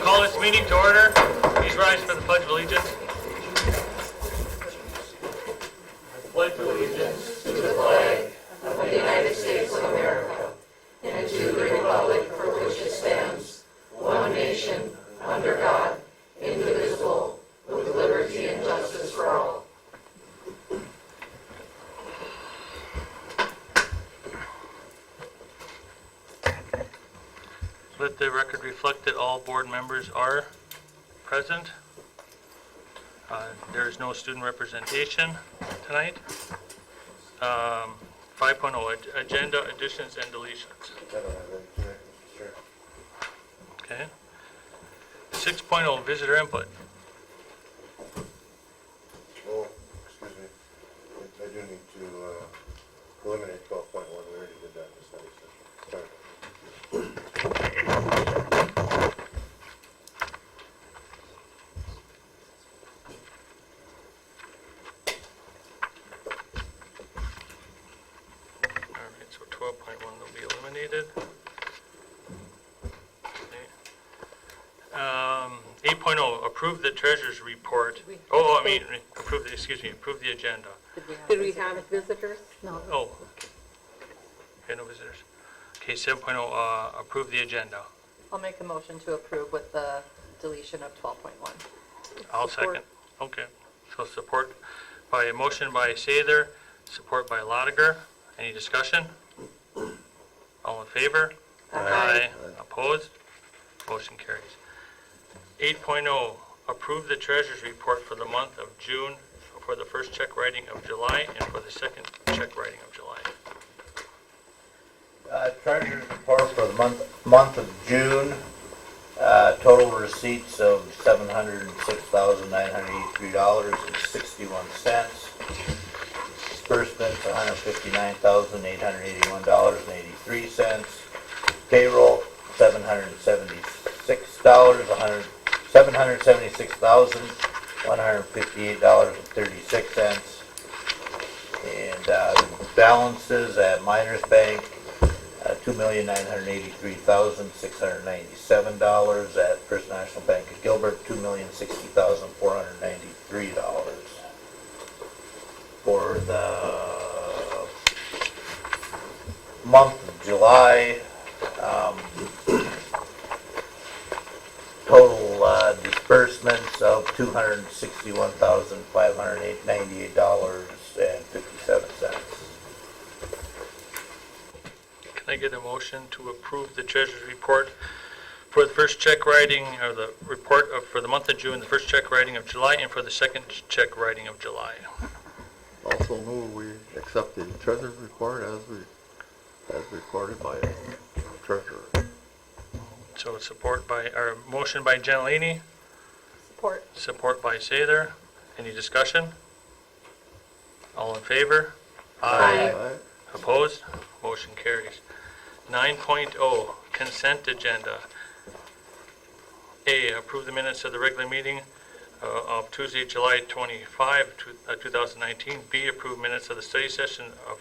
call this meeting to order. Please rise for the Pledge of Allegiance. Pledge of Allegiance to the flag of the United States of America and to the republic for which it stands, one nation, under God, indivisible, with liberty and justice for all. Let the record reflect that all board members are present. There is no student representation tonight. 5.0, agenda additions and deletions. I don't have any tonight, Mr. Chair. Okay. 6.0, visitor input. Oh, excuse me. I do need to eliminate 12.1. We already did that in the study session. Sorry. All right, so 12.1 will be eliminated. Okay. 8.0, approve the treasurer's report. Approve the agenda. Did we have visitors? No. Oh. Okay, no visitors. Okay, 7.0, approve the agenda. I'll make a motion to approve with the deletion of 12.1. I'll second. Okay, so support by a motion by Sather, support by Lotiger. Any discussion? All in favor? Aye. Opposed? Motion carries. 8.0, approve the treasurer's report for the month of June, for the first check writing of July, and for the second check writing of July. Treasurer's report for the month of June, total receipts of $706,983.61. Disbursements, $159,881.83. Payroll, $776,158.36. And balances at Miners Bank, $2,983,697. At First National Bank of Gilbert, $2,060,493. For the month of July, total disbursements of $261,598.97. Can I get a motion to approve the treasurer's report for the first check writing, or the report for the month of June, the first check writing of July, and for the second check writing of July? Also move we accept the treasurer's report as recorded by the treasurer. So support by, or motion by Gentilini, Support. support by Sather. Any discussion? All in favor? Aye. Opposed? Motion carries. 9.0, consent agenda. A, approve the minutes of the regular meeting of Tuesday, July 25, 2019. B, approve minutes of the study session of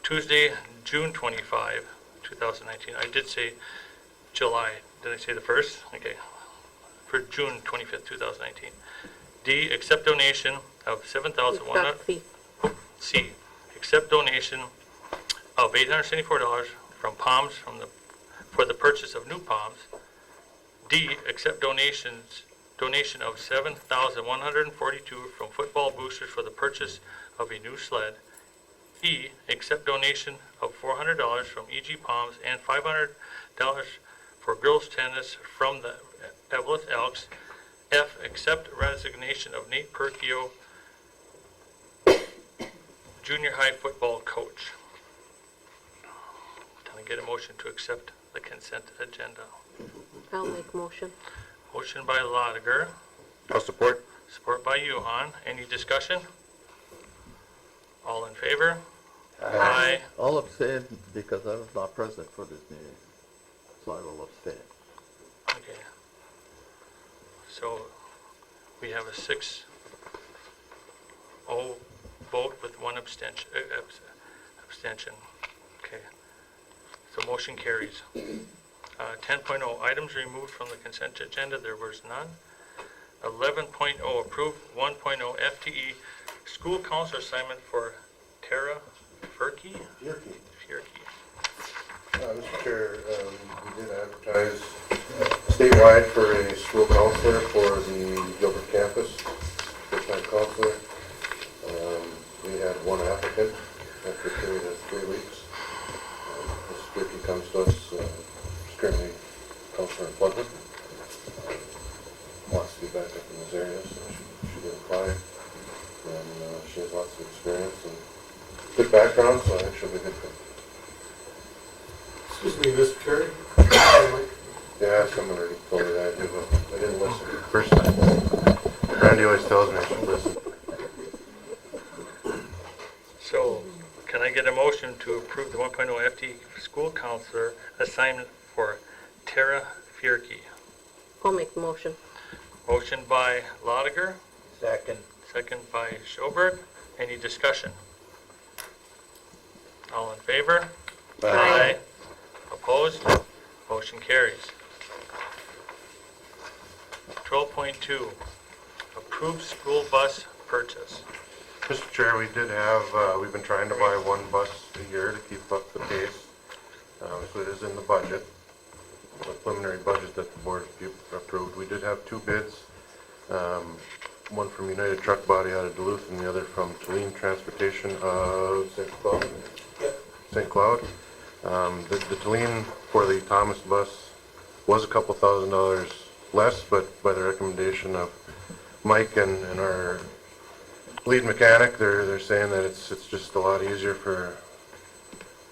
Tuesday, June 25, 2019. I did say July. Did I say the first? Okay. For June 25th, 2019. D, accept donation of $7,100. C, accept donation of $874 from Palms for the purchase of new palms. D, accept donation of $7,142 from Football Boosters for the purchase of a new sled. E, accept donation of $400 from EG Palms and $500 for girls tennis from the Evelyn Elks. F, accept resignation of Nate Perkio, junior high football coach. Can I get a motion to accept the consent agenda? I'll make motion. Motion by Lotiger, I'll support. support by Johan. Any discussion? All in favor? Aye. I'll abstain because I was not present for this meeting, so I will abstain. Okay. So we have a 6-0 vote with one abstention. Okay. So motion carries. 10.0, items removed from the consent agenda, there was none. 11.0, approve 1.0 FTE school counselor assignment for Tara Furkey. Mr. Chair, we did advertise statewide for a school counselor for the Gilbert campus, full-time counselor. We had one applicant after a period of 3 weeks. Ms. Furkey comes to us, she's currently counselor in Floodwood. Wants to be back up in this area, so she did apply. And she has lots of experience and good background, so I think she'll be good for. Excuse me, Mr. Chair. Yeah, someone already told me that, but I didn't listen. First time. Randy always tells me I should listen. So, can I get a motion to approve the 1.0 FTE school counselor assignment for Tara Furkey? I'll make the motion. Motion by Lotiger, Second. second by Schoberg. Any discussion? All in favor? Aye. Opposed? Motion carries. 12.2, approve school bus purchase. Mr. Chair, we did have, we've been trying to buy one bus a year to keep up the pace. So it is in the budget, the preliminary budget that the board approved. We did have 2 bids, one from United Truck Body out of Duluth and the other from Tulane Transportation of St. Cloud. St. Cloud. The Tulane for the Thomas bus was a couple $1,000s less, but by the recommendation of Mike and our lead mechanic, they're saying that it's just a lot easier for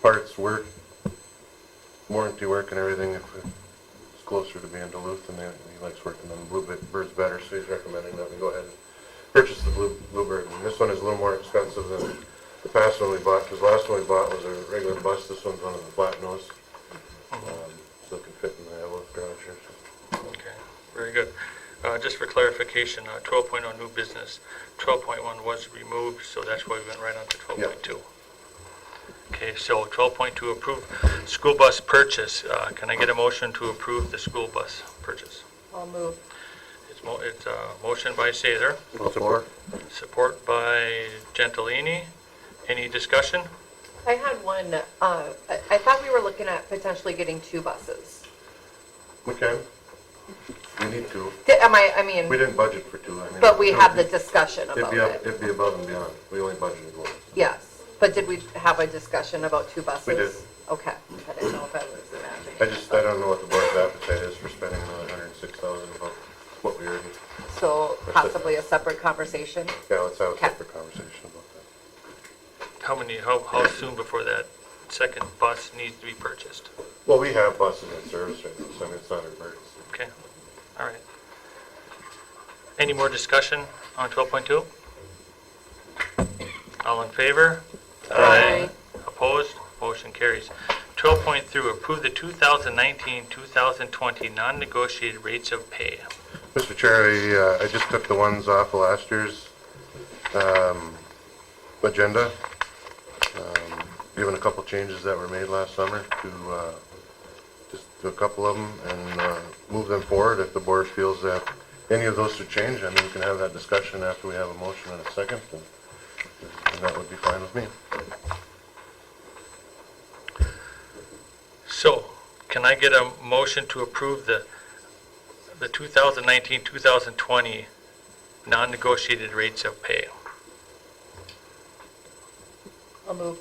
parts work, warranty work and everything if it's closer to being Duluth, and he likes working on the Bluebirds better, so he's recommending that we go ahead and purchase the Bluebird. And this one is a little more expensive than the past one we bought, because the last one we bought was a regular bus. This one's one of the flat nose, so it can fit in the lift garage here. Okay, very good. Just for clarification, 12.0 new business, 12.1 was removed, so that's why we went right on to 12.2. Okay, so 12.2, approve school bus purchase. Can I get a motion to approve the school bus purchase? I'll move. It's a motion by Sather, Support. support by Gentilini. Any discussion? I had one, I thought we were looking at potentially getting 2 buses. We can. We need to. I mean, We didn't budget for 2. I mean, but we had the discussion It'd about be up, it. it'd be above and beyond. We only budgeted 1. Yes, but did we have a discussion about 2 buses? We did. Okay, I didn't know if I was imagining. I don't know what the board's appetite is for spending another $106,000 above what we already. So possibly a separate conversation? Yeah, let's have a Okay. separate conversation about that. How soon before that second bus needs to be purchased? Well, we have buses in service right now, so I mean, it's not an emergency. Okay, all right. Any more discussion on 12.2? All in favor? Aye. Opposed? Motion carries. 12.3, approve the 2019-2020 non-negotiated rates of pay. Mr. Chair, I just took the ones off of last year's agenda, given a couple changes that were made last summer to just do a couple of them and move them forward. If the board feels that any of those should change, I mean, we can have that discussion after we have a motion and a second, and that would be fine with me. So, can I get a motion to approve the 2019-2020 non-negotiated rates of pay? I'll move.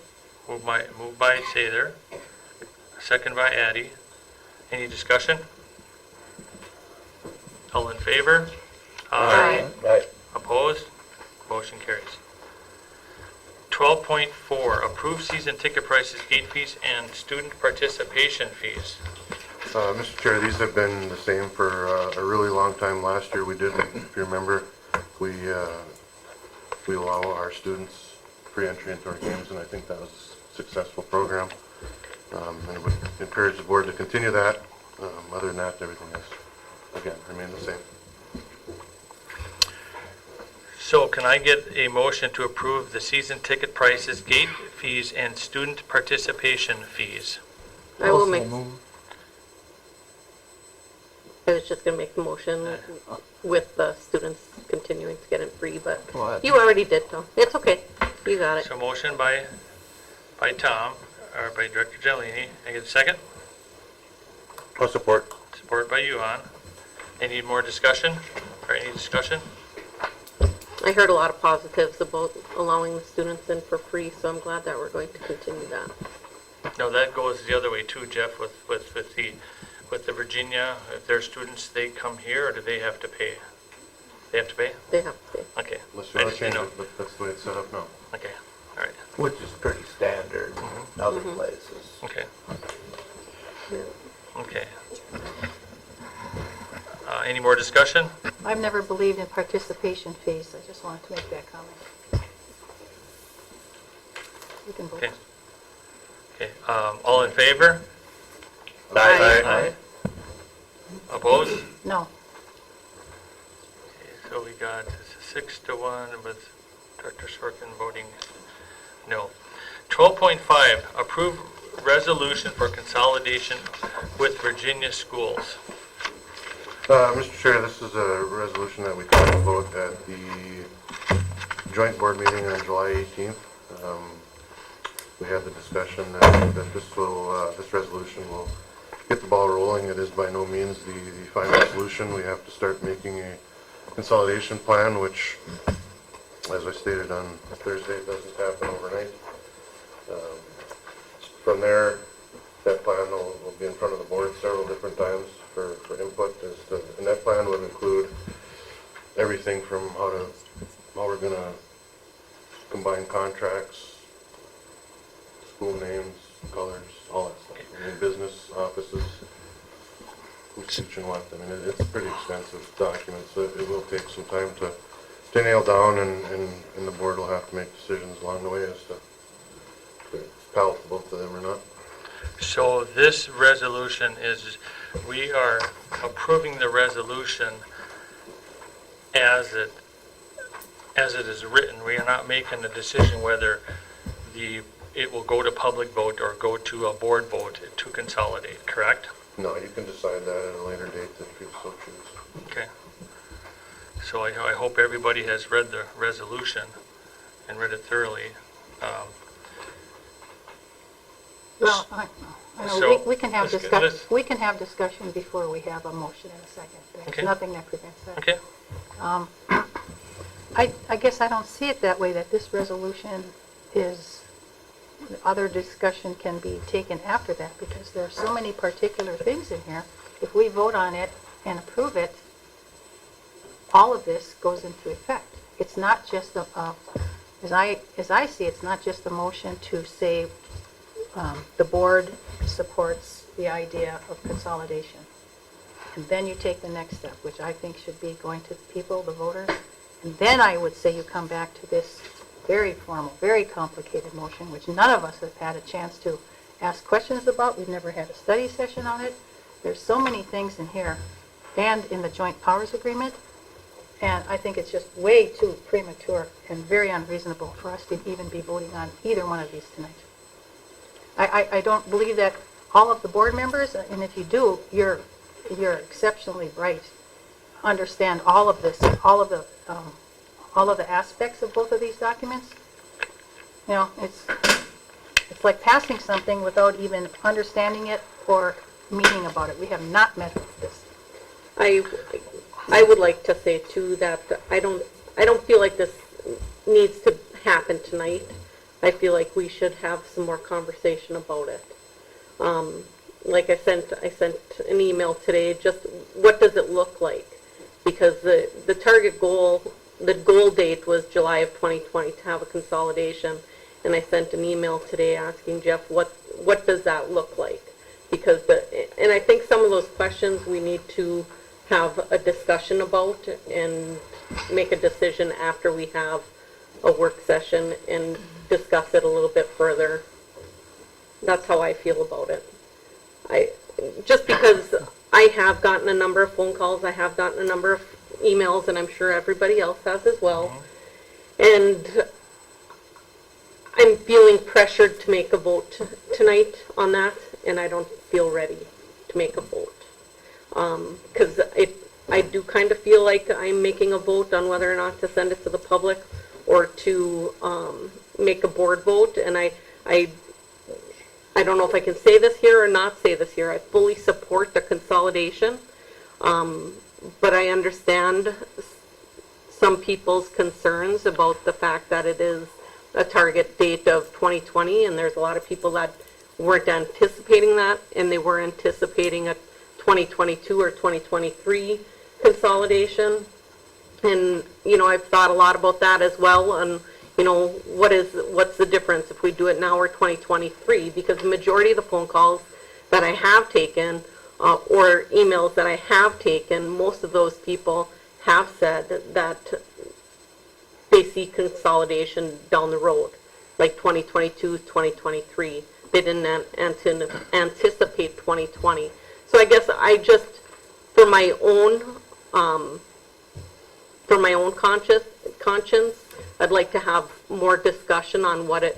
Moved by Sather, second by Addy. Any discussion? All in favor? Aye. Right. Opposed? Motion carries. 12.4, approve season ticket prices, gate fees, and student participation fees. Mr. Chair, these have been the same for a really long time. Last year we did, if you remember, we allow our students free entry into our games, and I think that was a successful program. And I would encourage the board to continue that. Other than that, everything is, again, remain the same. So can I get a motion to approve the season ticket prices, gate fees, and student participation fees? I will make, I was just gonna make the motion with the students continuing to get it free, but Well, you already did, Tom. It's okay. You got it. So motion by Tom, or by Director Gelini. I get a second? I'll support. Support by you, on. Any more discussion, or any discussion? I heard a lot of positives about allowing the students in for free, so I'm glad that we're going to continue that. No, that goes the other way too, Jeff, with the Virginia, if they're students, they come here, or do they have to pay? They have to pay? They have to pay. Okay. Unless I you want just to change didn't it, but that's the way it's set up now. Okay, all right, Which is pretty standard in other places. okay, Yeah. okay. Any more discussion? I've never believed in participation fees. I just wanted to make that comment. You can vote. Okay. Okay, all in favor? Aye. Opposed? No. Okay, so we got 6-1 with Director Sorkin voting no. 12.5, approve resolution for consolidation with Virginia schools. Mr. Chair, this is a resolution that we talked about at the joint board meeting on July 18th. We had the discussion that this resolution will get the ball rolling. It is by no means the final solution. We have to start making a consolidation plan, which, as I stated on Thursday, doesn't happen overnight. From there, that plan will be in front of the board several different times for input, and that plan would include everything from how we're going to combine contracts, school names, colors, all that stuff. I mean, business, offices, who's teaching what. I mean, it's a pretty extensive document, so it will take some time to nail down, and the board will have to make decisions along the way as to if it's palatable to them or not. So this resolution is, we are approving the resolution as it is written. We are not making a decision whether it will go to public vote or go to a board vote to consolidate, correct? No, you can decide that at a later date if you so choose. Okay. So I hope everybody has read the resolution and read it thoroughly. Well, I So, know, we can have let's- we can have discussion before we have a motion in a second. Okay. There's nothing that prevents that. Okay, I guess I don't see it that way, that this resolution is, other discussion can be taken after that, because there are so many particular things in here. If we vote on it and approve it, all of this goes into effect. It's not just as I see, it's not just a motion to say the board supports the idea of consolidation. And then you take the next step, which I think should be going to the people, the voters. And then I would say you come back to this very formal, very complicated motion, which none of us have had a chance to ask questions about. We've never had a study session on it. There's so many things in here and in the joint powers agreement. And I think it's just way too premature and very unreasonable for us to even be voting on either one of these tonight. I don't believe that all of the board members, and if you do, you're exceptionally bright, understand all of this, all of the aspects of both of these documents. You know, it's like passing something without even understanding it or meeting about it. We have not met with this. I would like to say too that I don't feel like this needs to happen tonight. I feel like we should have some more conversation about it. Like I sent an email today, just what does it look like? Because the target goal, the goal date was July of 2020 to have a consolidation. And I sent an email today asking Jeff, what does that look like? Because and I think some of those questions we need to have a discussion about and make a decision after we have a work session and discuss it a little bit further. That's how I feel about it. Just because I have gotten a number of phone calls, I have gotten a number of emails, and I'm sure everybody else has as well. And I'm feeling pressured to make a vote tonight on that, and I don't feel ready to make a vote. Because I do kind of feel like I'm making a vote on whether or not to send it to the public or to make a board vote, and I don't know if I can say this here or not say this here. I fully support the consolidation, but I understand some people's concerns about the fact that it is a target date of 2020, and there's a lot of people that weren't anticipating that, and they were anticipating a 2022 or 2023 consolidation. And, you know, I've thought a lot about that as well, and, you know, what's the difference if we do it now or 2023? Because the majority of the phone calls that I have taken, or emails that I have taken, most of those people have said that they see consolidation down the road, like 2022, 2023. They didn't anticipate 2020. So I guess I just, for my own conscience, I'd like to have more discussion on what it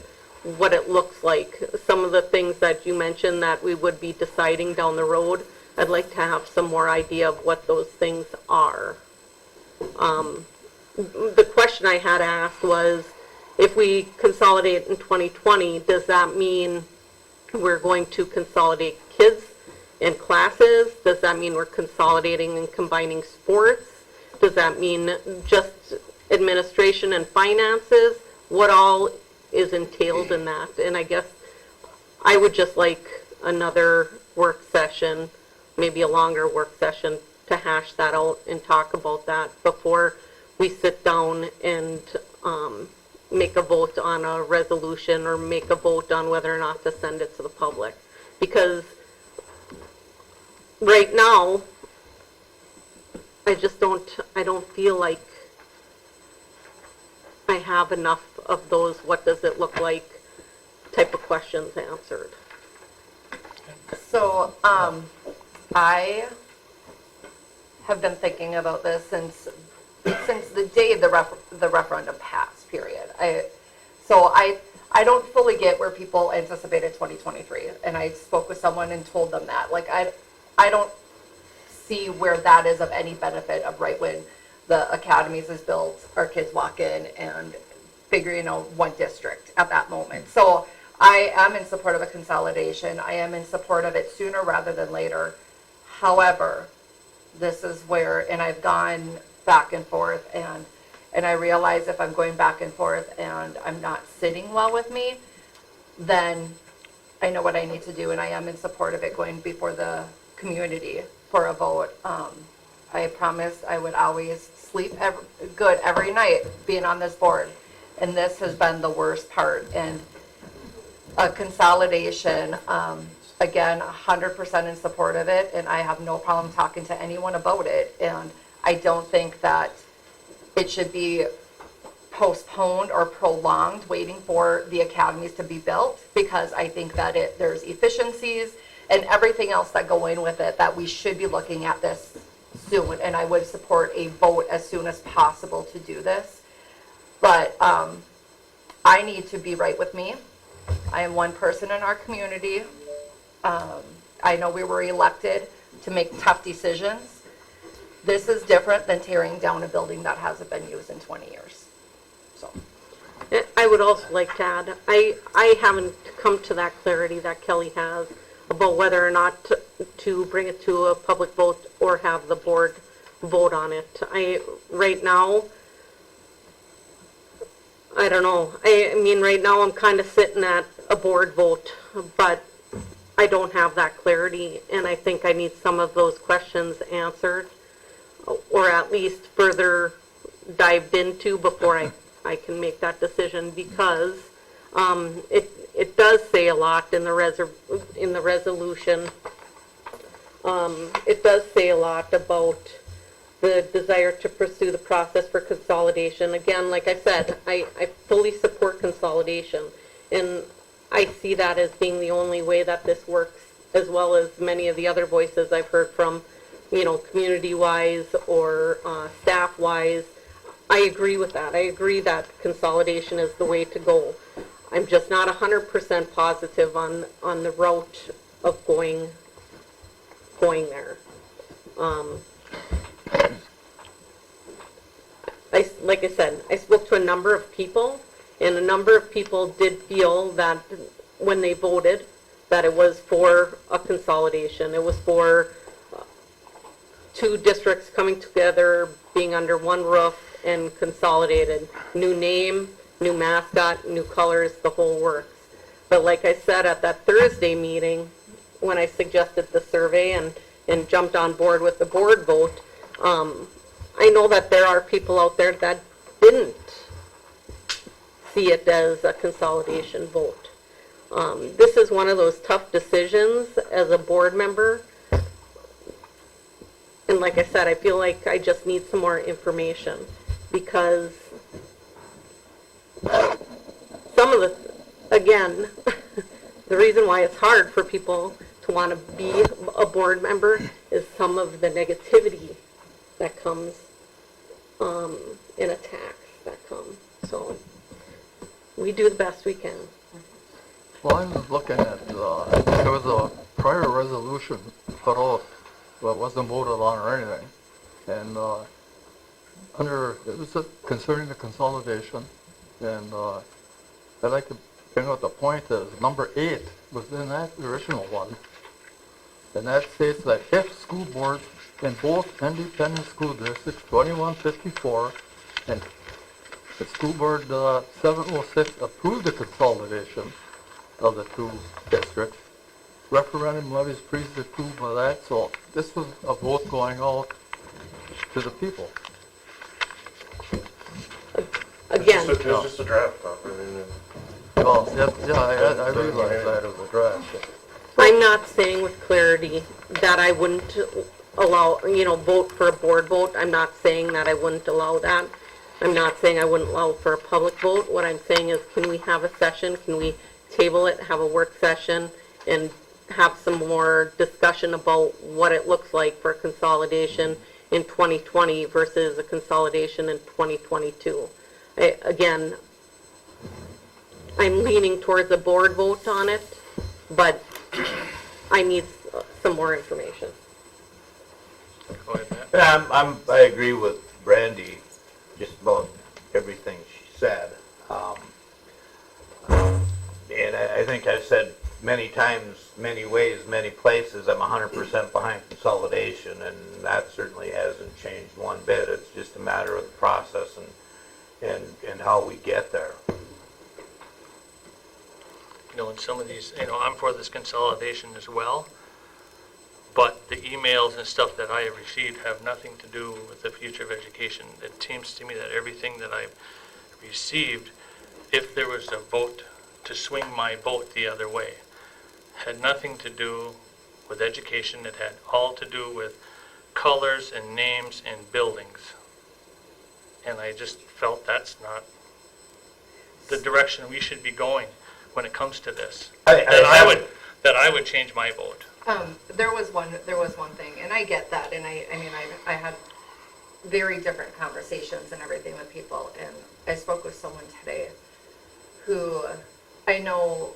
looks like. Some of the things that you mentioned that we would be deciding down the road, I'd like to have some more idea of what those things are. The question I had asked was, if we consolidate in 2020, does that mean we're going to consolidate kids and classes? Does that mean we're consolidating and combining sports? Does that mean just administration and finances? What all is entailed in that? And I guess I would just like another work session, maybe a longer work session, to hash that out and talk about that before we sit down and make a vote on a resolution or make a vote on whether or not to send it to the public. Because right now, I don't feel like I have enough of those what does it look like type of questions answered. So, I have been thinking about this since the day the referendum passed, period. I don't fully get where people anticipated 2023, and I spoke with someone and told them that. Like, I don't see where that is of any benefit of right when the academies is built, our kids walk in and figure, you know, one district at that moment. So I am in support of a consolidation. I am in support of it sooner rather than later. However, this is where, and I've gone back and forth, and I realize if I'm going back and forth and I'm not sitting well with me, then I know what I need to do, and I am in support of it going before the community for a vote. I promised I would always sleep good every night being on this board, and this has been the worst part. And a consolidation, again, 100% in support of it, and I have no problem talking to anyone about it. And I don't think that it should be postponed or prolonged waiting for the academies to be built, because I think that there's efficiencies and everything else that go in with it that we should be looking at this soon, and I would support a vote as soon as possible to do this. But I need to be right with me. I am one person in our community. I know we were elected to make tough decisions. This is different than tearing down a building that hasn't been used in 20 years. So. I would also like to add, I haven't come to that clarity that Kelly has about whether or not to bring it to a public vote or have the board vote on it. Right now, I don't know. I mean, right now I'm kind of sitting at a board vote, but I don't have that clarity, and I think I need some of those questions answered, or at least further dived into before I can make that decision, because it does say a lot in the resolution. It does say a lot about the desire to pursue the process for consolidation. Again, like I said, I fully support consolidation, and I see that as being the only way that this works, as well as many of the other voices I've heard from, you know, community-wise or staff-wise. I agree with that. I agree that consolidation is the way to go. I'm just not 100% positive on the route of going there. Like I said, I spoke to a number of people, and a number of people did feel that when they voted, that it was for a consolidation. It was for two districts coming together, being under one roof and consolidated. New name, new mascot, new colors, the whole works. But like I said at that Thursday meeting, when I suggested the survey and jumped on board with the board vote, I know that there are people out there that didn't see it as a consolidation vote. This is one of those tough decisions as a board member. And like I said, I feel like I just need some more information, because some of the, again, the reason why it's hard for people to want to be a board member is some of the negativity that comes, in attacks that come. So we do the best we can. Well, I was looking at, there was a prior resolution put out, but wasn't voted on or anything. And, it was concerning the consolidation, and, I'd like to bring out the point is number 8 was in that original one. And that states that if school boards in both independent school districts 2154 and the school board 706 approve the consolidation of the two districts, referendum levies pre-approved by that, so this was a vote going out to the people. Again, It's just a draft, Tom. I mean, Well, I realize that as a draft. I'm not saying with clarity that I wouldn't allow, vote for a board vote. I'm not saying that I wouldn't allow that. I'm not saying I wouldn't allow for a public vote. What I'm saying is, can we have a session? Can we table it, have a work session, and have some more discussion about what it looks like for consolidation in 2020 versus a consolidation in 2022? Again, I'm leaning towards a board vote on it, but I need some more information. Go ahead, Matt. I agree with Brandy, just about everything she said. And I think I've said many times, many ways, many places, I'm 100% behind consolidation, and that certainly hasn't changed one bit. It's just a matter of the process and how we get there. And some of these, I'm for this consolidation as well, but the emails and stuff that I have received have nothing to do with the future of education. It seems to me that everything that I've received, if there was a vote to swing my vote the other way, had nothing to do with education. It had all to do with colors and names and buildings. And I just felt that's not the direction we should be going when it comes to this. That I would change my vote. There was one thing, and I get that, and I had very different conversations and everything with people, and I spoke with someone today who I know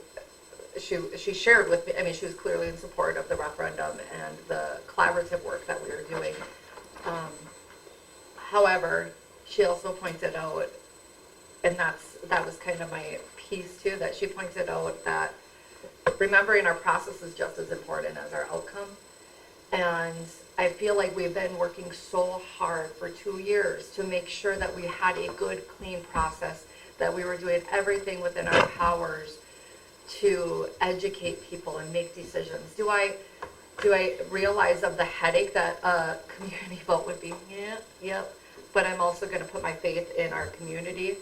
she shared with me, she was clearly in support of the referendum and the collaborative work that we were doing. However, she also pointed out, and that was kind of my piece too, that she pointed out that remembering our process is just as important as our outcome. And I feel like we've been working so hard for 2 years to make sure that we had a good, clean process, that we were doing everything within our powers to educate people and make decisions. Do I realize of the headache that a community vote would be? Yep. But I'm also going to put my faith in our community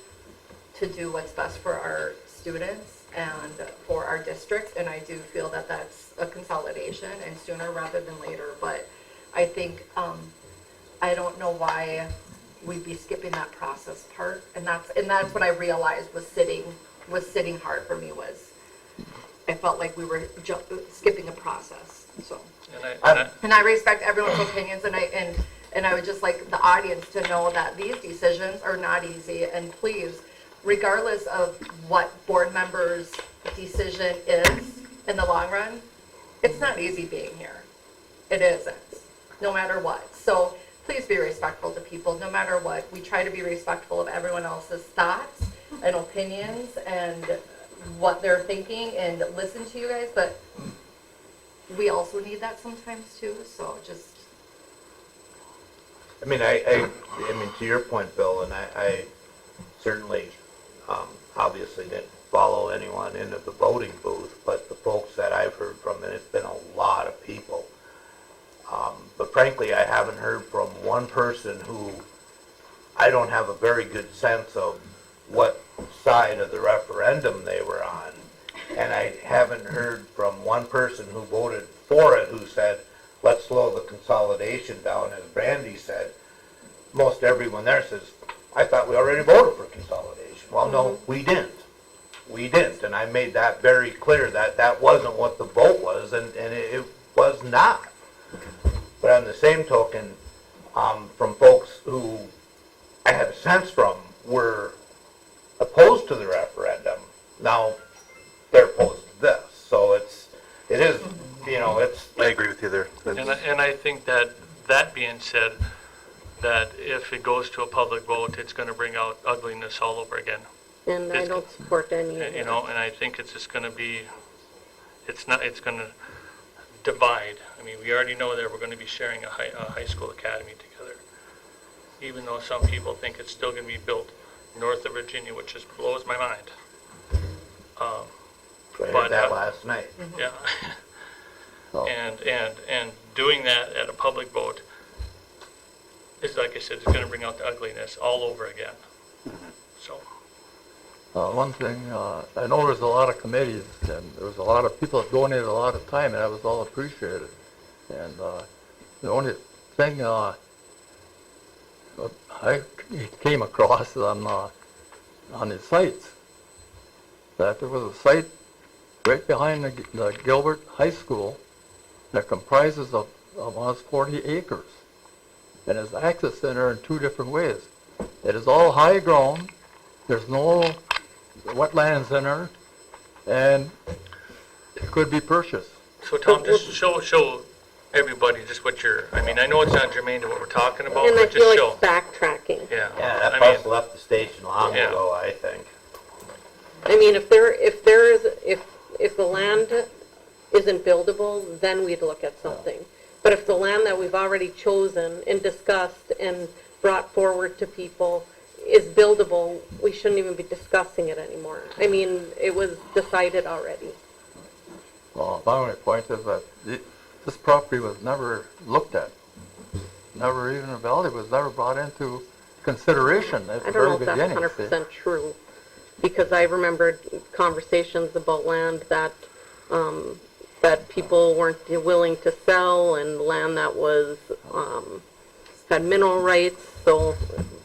to do what's best for our students and for our district, and I do feel that that's a consolidation, and sooner rather than later. But I think I don't know why we'd be skipping that process part, and that's what I realized was sitting hard for me, was I felt like we were skipping a process. So, and I respect everyone's opinions, and I would just like the audience to know that these decisions are not easy, and please, regardless of what board members' decision is in the long run, it's not easy being here. It isn't. no matter what. So please be respectful to people, no matter what. We try to be respectful of everyone else's thoughts and opinions and what they're thinking and listen to you guys, but we also need that sometimes too, so just, I mean, I mean, to your point, Bill, and I certainly, obviously didn't follow anyone into the voting booth, but the folks that I've heard from, and it's been a lot of people. But frankly, I haven't heard from one person who, I don't have a very good sense of what side of the referendum they were on. And I haven't heard from one person who voted for it who said, let's slow the consolidation down, as Brandy said. Most everyone there says, I thought we already voted for consolidation. Well, no, we didn't. We didn't, and I made that very clear, that that wasn't what the vote was, and it was not. But on the same token, from folks who I had a sense from were opposed to the referendum, now they're opposed to this. So it is, you know, it's. I agree with you there. And I think that being said, that if it goes to a public vote, it's going to bring out ugliness all over again. And I It's- don't support any of You it. know, and I think it's just going to be, it's going to divide. I mean, we already know that we're going to be sharing a high school academy together. Even though some people think it's still going to be built north of Virginia, which just blows my mind. I But, heard that last night. Yeah. So- And doing that at a public vote is, like I said, it's going to bring out the ugliness all over again. So, One thing, I know there's a lot of committees, and there was a lot of people that donated a lot of time, and that was all appreciated. And the only thing I came across on the sites, that there was a site right behind the Gilbert High School that comprises of almost 40 acres. And is accessed in there in two different ways. It is all high ground, there's no wetlands in there, and it could be purchased. so Tom, just show everybody just what you're, I mean, I know it's not germane to what we're talking about, And I but feel just like show. it's backtracking. Yeah. Yeah, that I mean, bus left the station long Yeah. ago, I think. I mean, if the land isn't buildable, then we'd look at something. But if the land that we've already chosen and discussed and brought forward to people is buildable, we shouldn't even be discussing it anymore. I mean, it was decided already. Well, my only point is that this property was never looked at. Never even a value was never brought into consideration at I the don't know very if that's beginning. 100% true, because I remembered conversations about land that people weren't willing to sell, and land that was, had mineral rights, so,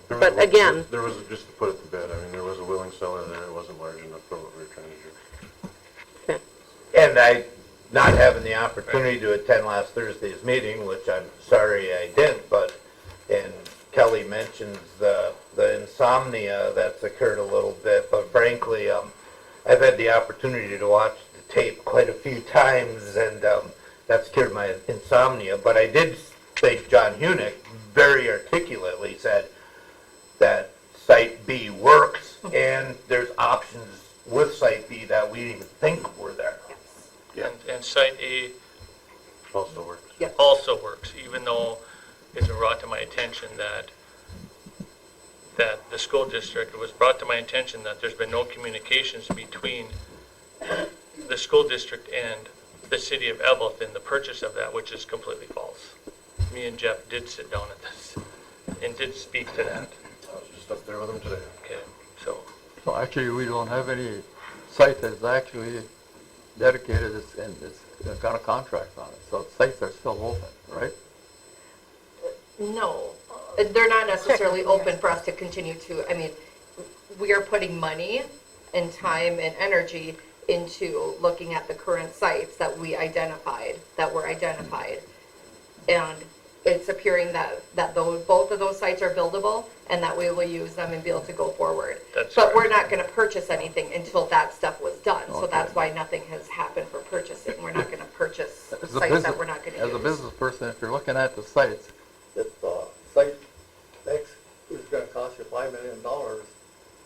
but again, There was, just to put it to bed, I mean, there was a willing seller there, it wasn't large enough for what we were trying to do. okay. And I, not having the opportunity to attend last Thursday's meeting, which I'm sorry I didn't, but, and Kelly mentions the insomnia that's occurred a little bit, but frankly, I've had the opportunity to watch the tape quite a few times, and that's cured my insomnia, but I did think John Hunick very articulately said that Site B works, and there's options with Site B that we didn't even think were there. And Site A Also works. also works, even though it's been brought to my attention that the school district, it was brought to my attention that there's been no communications between the school district and the city of Evelyn in the purchase of that, which is completely false. Me and Jeff did sit down at this and did speak to that. I was just up there with them today. Okay, so, So actually, we don't have any site that's actually dedicated and it's got a contract on it. So sites are still open, right? no. They're not necessarily open for us to continue to, I mean, we are putting money and time and energy into looking at the current sites that were identified. And it's appearing that both of those sites are buildable, and that we will use them and be able to go forward. That's But right. we're not gonna purchase anything until that stuff was done, so Okay. that's why nothing has happened for purchasing. We're not gonna purchase As a sites business- that we're not gonna use. As a business person, if you're looking at the sites, If site X is gonna cost you $5 million,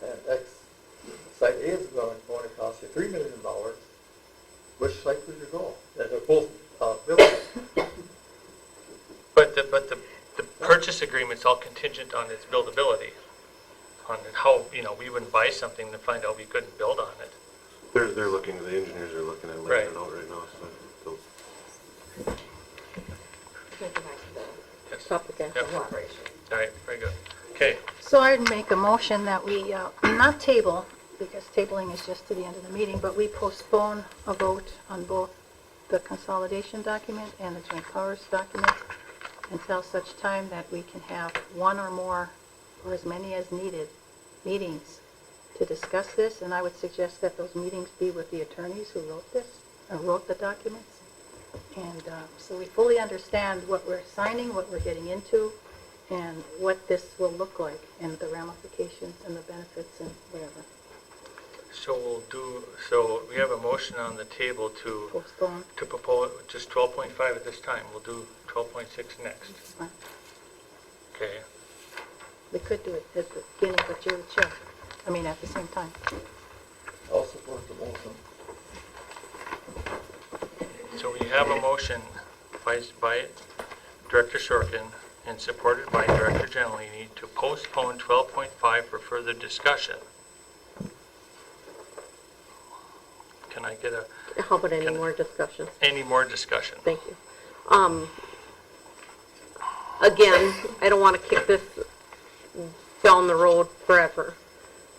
and X, site A is going to cost you $3 million, which site would you go? And they're both buildings. But the purchase agreement's all contingent on its buildability, on how, we wouldn't buy something to find out we couldn't build on it. They're looking, the engineers are looking at laying it out right now, so they'll Can I go back to the Yes. Topic after. Yep. collaboration? All right, very good. Okay, So I'd make a motion that we, not table, because tabling is just to the end of the meeting, but we postpone a vote on both the consolidation document and the joint powers document until such time that we can have one or more, or as many as needed, meetings to discuss this. And I would suggest that those meetings be with the attorneys who wrote this, or wrote the documents. And so we fully understand what we're signing, what we're getting into, and what this will look like, and the ramifications and the benefits and whatever. so we have a motion on the table to Postpone. propose just 12.5 at this time. We'll do 12.6 next. Fine. Okay, We could do it at the beginning, but you're the chair. I mean, at the same time. I'll support the motion. so we have a motion by Director Shorkin and supported by Director Gentilini to postpone 12.5 for further discussion. Can I get How about any Can- more discussion? any more discussion? Thank you. Again, I don't want to kick this down the road forever.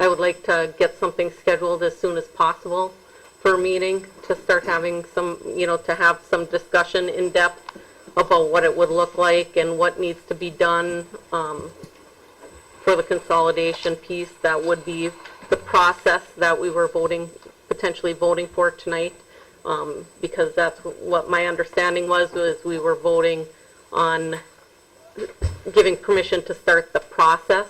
I would like to get something scheduled as soon as possible for a meeting, to start having some, to have some discussion in depth about what it would look like and what needs to be done for the consolidation piece. That would be the process that we were potentially voting for tonight, because that's what my understanding was we were voting on giving permission to start the process.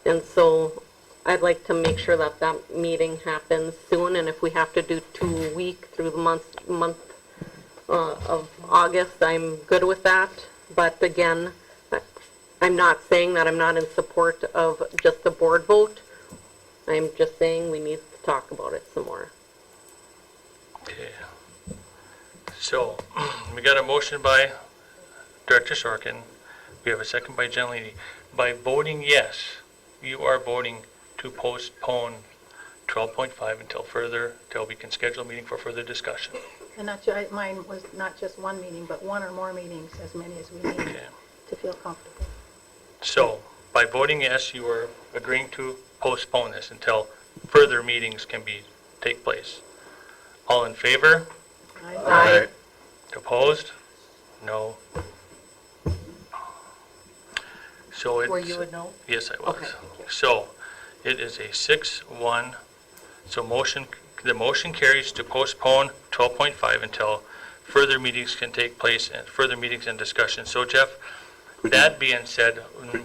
And so I'd like to make sure that that meeting happens soon, and if we have to do 2 weeks through the month of August, I'm good with that. But again, I'm not saying that I'm not in support of just a board vote. I'm just saying we need to talk about it some more. Okay. So, we got a motion by Director Shorkin. We have a second by Gentilini. By voting yes, you are voting to postpone 12.5 until we can schedule a meeting for further discussion. And mine was not just one meeting, but one or more meetings, as many as we need Okay. to feel comfortable. So, by voting yes, you are agreeing to postpone this until further meetings can take place. All in favor? Aye. Opposed? No. So it's... Were you a no? Yes, I was. Okay. So, it is a 6-1, so the motion carries to postpone 12.5 until further meetings can take place, and further meetings and discussion. So Jeff, that being said, Is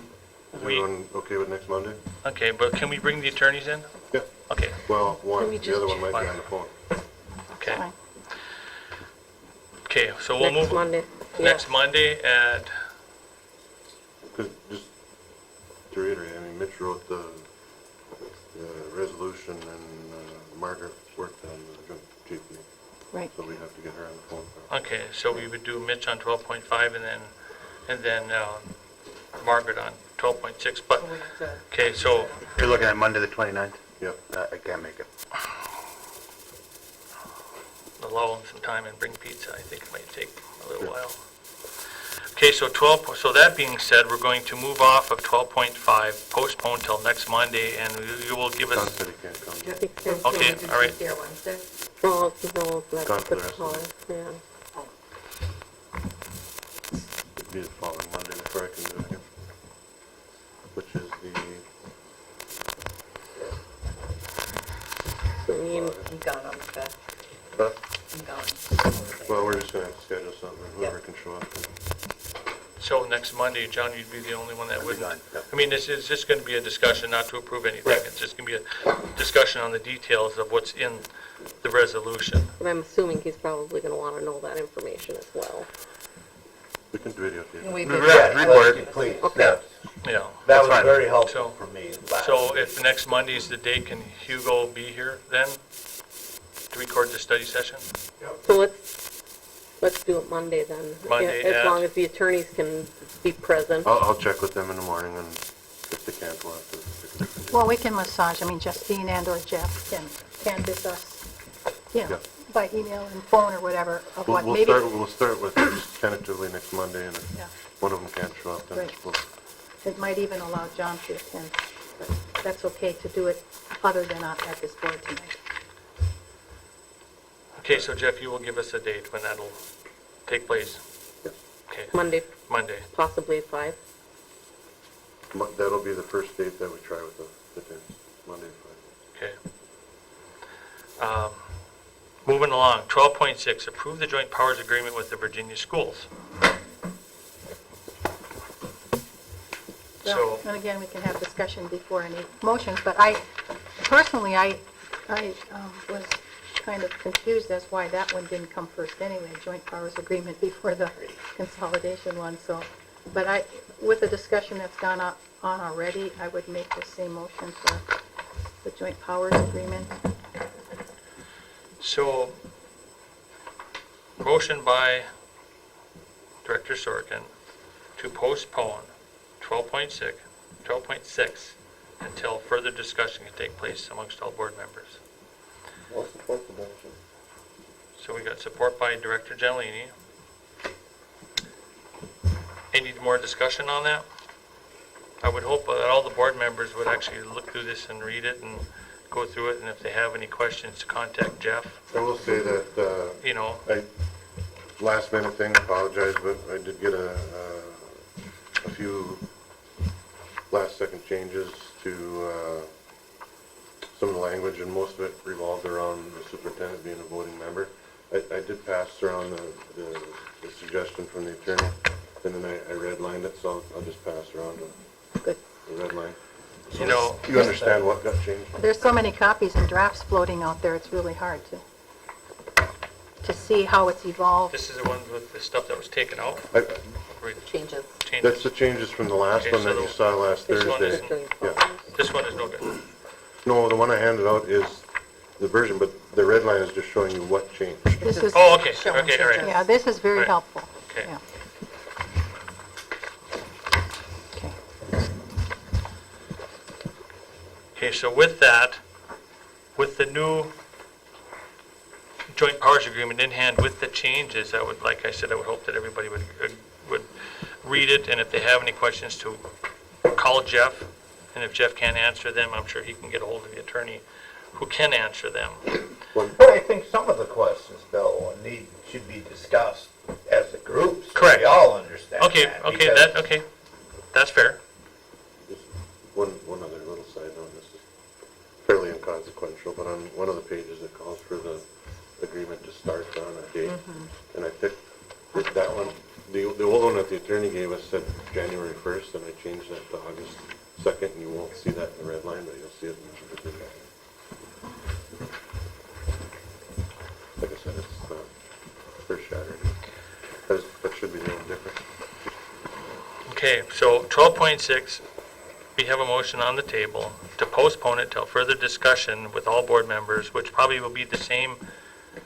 everyone okay with next Monday? okay, but can we bring the attorneys in? Yeah. Okay, Well, Can we the other just- one might be on the phone. okay. Fine. Okay, so we'll Next move Monday. next Monday at, Because just to reiterate, I mean, Mitch wrote the resolution and Margaret worked on the joint chief meeting, Right. so we have to get her on the phone. okay, so we would do Mitch on 12.5 and then Margaret on 12.6, but, We have to- okay, so You're looking at Monday, the 29th? Yeah. I can't make it. allow them some time and bring pizza. I think it might take a little while. Okay, so so that being said, we're going to move off of 12.5, postpone till next Monday, and you will give Don us, said he can't come. Okay, all right. Here Wednesday. No, that's Gone for the the rest of call, the yeah. It'd be the following Monday before I can do it again, which is the, I mean, I'm gone on the 5th. but, I'm gone. well, we're just gonna have to schedule something, and whoever can show up. So next Monday, John, you'd be the only one that wouldn't. fine, yeah. I mean, this is just going to be a discussion, not to approve anything. Right. It's just going to be a discussion on the details of what's in the resolution. But I'm assuming he's probably gonna wanna know that information as well. We can videotape it. We Yeah, could- let's- please, Okay. that, Yeah. that That's was fine. very helpful So- for me last. So if next Monday's the date, can Hugo be here then to record the study session? So let's do it Monday then. Monday As at- long as the attorneys can be present. I'll check with them in the morning, and if they can't, we'll have to pick a different day. Well, we can massage, I mean, Justine and or Jeff can canvass us, you know, Yeah. by email and phone or whatever, of We'll, what we'll maybe, start with just tentatively next Monday, and Yeah. if one of them can't show up, then Right. we'll, it might even allow John to attend. But that's okay to do it other than at this board tonight. Okay, so Jeff, you will give us a date when that'll take place. Yes. Okay, Monday, Monday. possibly at 5. that'll be the first date that we try with the tents, Monday at 5. Okay. Moving along, 12.6, approve the joint powers agreement with the Virginia schools. Well, So, and again, we can have discussion before any motions, but personally, I was kind of confused as why that one didn't come first anyway, joint powers agreement before the consolidation one, so, but with the discussion that's gone on already, I would make the same motion for the joint powers agreement. so, motion by Director Sorkin to postpone 12.6 until further discussion can take place amongst all board members. I'll support the motion. So we got support by Director Giannini. Any more discussion on that? I would hope that all the board members would actually look through this and read it and go through it, and if they have any questions, to contact Jeff, I will say that, you know. last minute thing, apologize, but I did get a few last second changes to some of the language, and most of it revolved around the superintendent being a voting member. I did pass around the suggestion from the attorney, and then I redlined it, so I'll just pass around Good. the red line. You know, You understand what got changed? There's so many copies and drafts floating out there, it's really hard to see how it's evolved. this is the one with the stuff that was taken out. Changes. That's Changes. the changes from the last Okay, one that so you saw last this one Thursday. isn't- Yeah. This one is no good. No, the one I handed out is the version, but the red line is just showing you what changed. This is, Oh, okay, Showing okay, all right. yeah, this is very Right. helpful. Okay. Yeah. Okay. Okay, so with that, with the new joint powers agreement in hand with the changes, I would, like I said, I would hope that everybody would read it, and if they have any questions, to call Jeff, and if Jeff can't answer them, I'm sure he can get a hold of the attorney who can answer them. But I think some of the questions, Bill, should be discussed as a group, so Correct. we all understand Okay, that. okay, because- that's fair. Just one other little side note, this is fairly inconsequential, but on one of the pages it calls for the agreement to start on a date. And I picked that one, the old one that the attorney gave us said January 1st, and I changed that to August 2nd, and you won't see that in the red line, but you'll see it in the green line. Like I said, it's first shattering. That should be the only difference. Okay, so 12.6, we have a motion on the table to postpone it till further discussion with all board members, which probably will be the same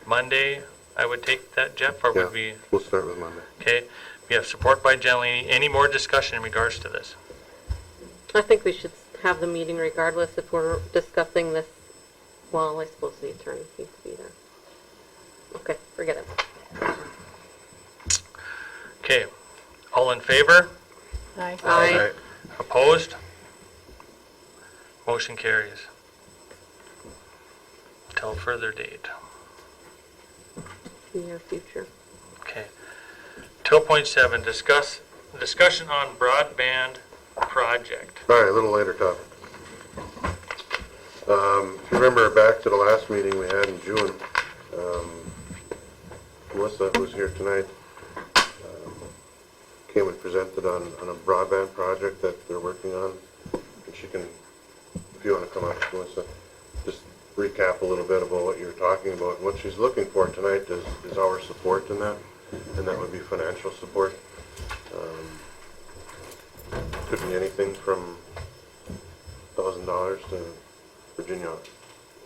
Monday, I would take that, Jeff, or Yeah, would we? we'll start with Monday. Okay, we have support by Giannini. Any more discussion in regards to this? I think we should have the meeting regardless if we're discussing this. Well, I suppose the attorney needs to be there. Okay, forget it. Okay, all in favor? Aye. Aye. Opposed? Motion carries. Till further date. Near future. Okay. 12.7, discussion on broadband project. All right, a little later topic. If you remember back to the last meeting we had in June, Melissa was here tonight, came and presented on a broadband project that they're working on. And she can, if you want to come up, Melissa, just recap a little bit about what you're talking about. What she's looking for tonight is our support in that, and that would be financial support. Could be anything from $1,000 to Virginia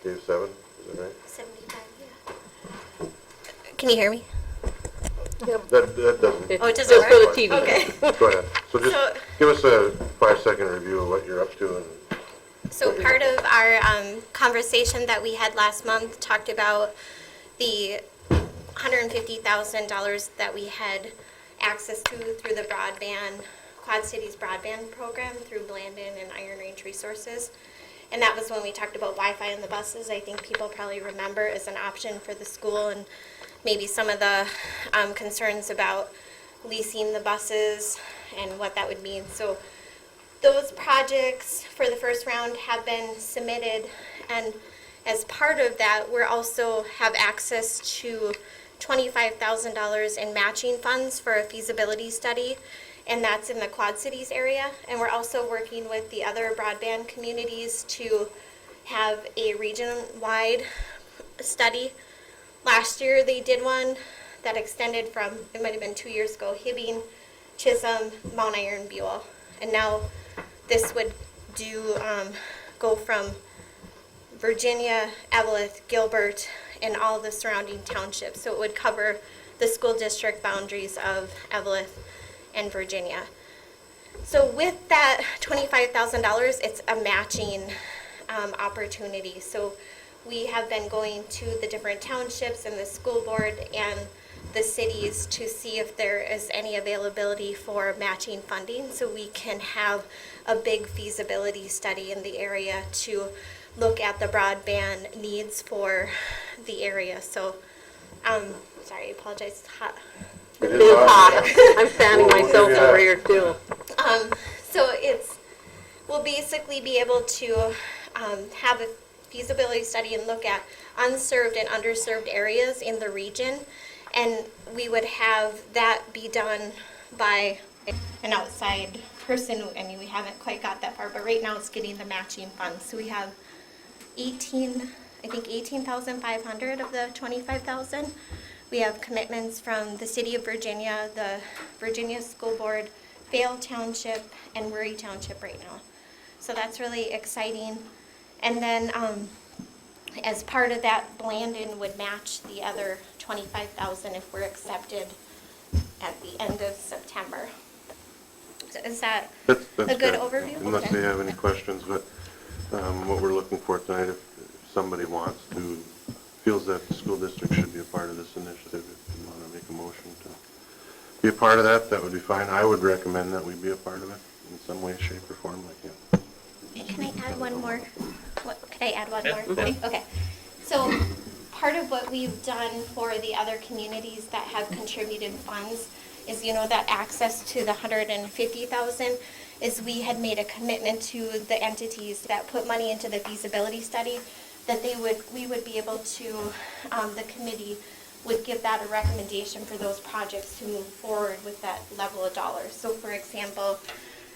gave 7, is that right? 75, yeah. Can you hear me? That doesn't. Oh, it doesn't Just work? for the TV. Okay. Go ahead. So just So- give us a 5-second review of what you're up to and. So part of our conversation that we had last month talked about the $150,000 that we had access to through the broadband, Quad Cities broadband program through Blandon and Iron Range Resources. And that was when we talked about Wi-Fi on the buses. I think people probably remember as an option for the school, and maybe some of the concerns about leasing the buses and what that would mean. So those projects for the first round have been submitted, and as part of that, we also have access to $25,000 in matching funds for a feasibility study, and that's in the Quad Cities area. And we're also working with the other broadband communities to have a region-wide study. Last year, they did one that extended from, it might have been 2 years ago, Hibbing, Chisholm, Mount Iron, Buell. And now this would go from Virginia, Evelyn, Gilbert, and all the surrounding townships. So it would cover the school district boundaries of Evelyn and Virginia. So with that $25,000, it's a matching opportunity. So we have been going to the different townships and the school board and the cities to see if there is any availability for matching funding, so we can have a big feasibility study in the area to look at the broadband needs for the area. So, sorry, I apologize, it's hot. It is hot. I'm fanning myself over here too. So we'll basically be able to have a feasibility study and look at unserved and underserved areas in the region. And we would have that be done by an outside person. I mean, we haven't quite got that far, but right now it's getting the matching funds. So we have 18,500 of the 25,000. We have commitments from the City of Virginia, the Virginia School Board, Vale Township, and Murray Township right now. So that's really exciting. And then as part of that, Blandon would match the other 25,000 if we're accepted at the end of September. So is that That's a good good. overview? Unless Okay. they have any questions, but what we're looking for tonight, if somebody wants to, feels that the school district should be a part of this initiative, if you want to make a motion to be a part of that, that would be fine. I would recommend that we be a part of it in some way, shape, or form, like you. Can I add one more? Could I add one Yeah, more? go ahead. Okay. So part of what we've done for the other communities that have contributed funds is, that access to the 150,000 is we had made a commitment to the entities that put money into the feasibility study that we would be able to, the committee would give that a recommendation for those projects to move forward with that level of dollars. So for example,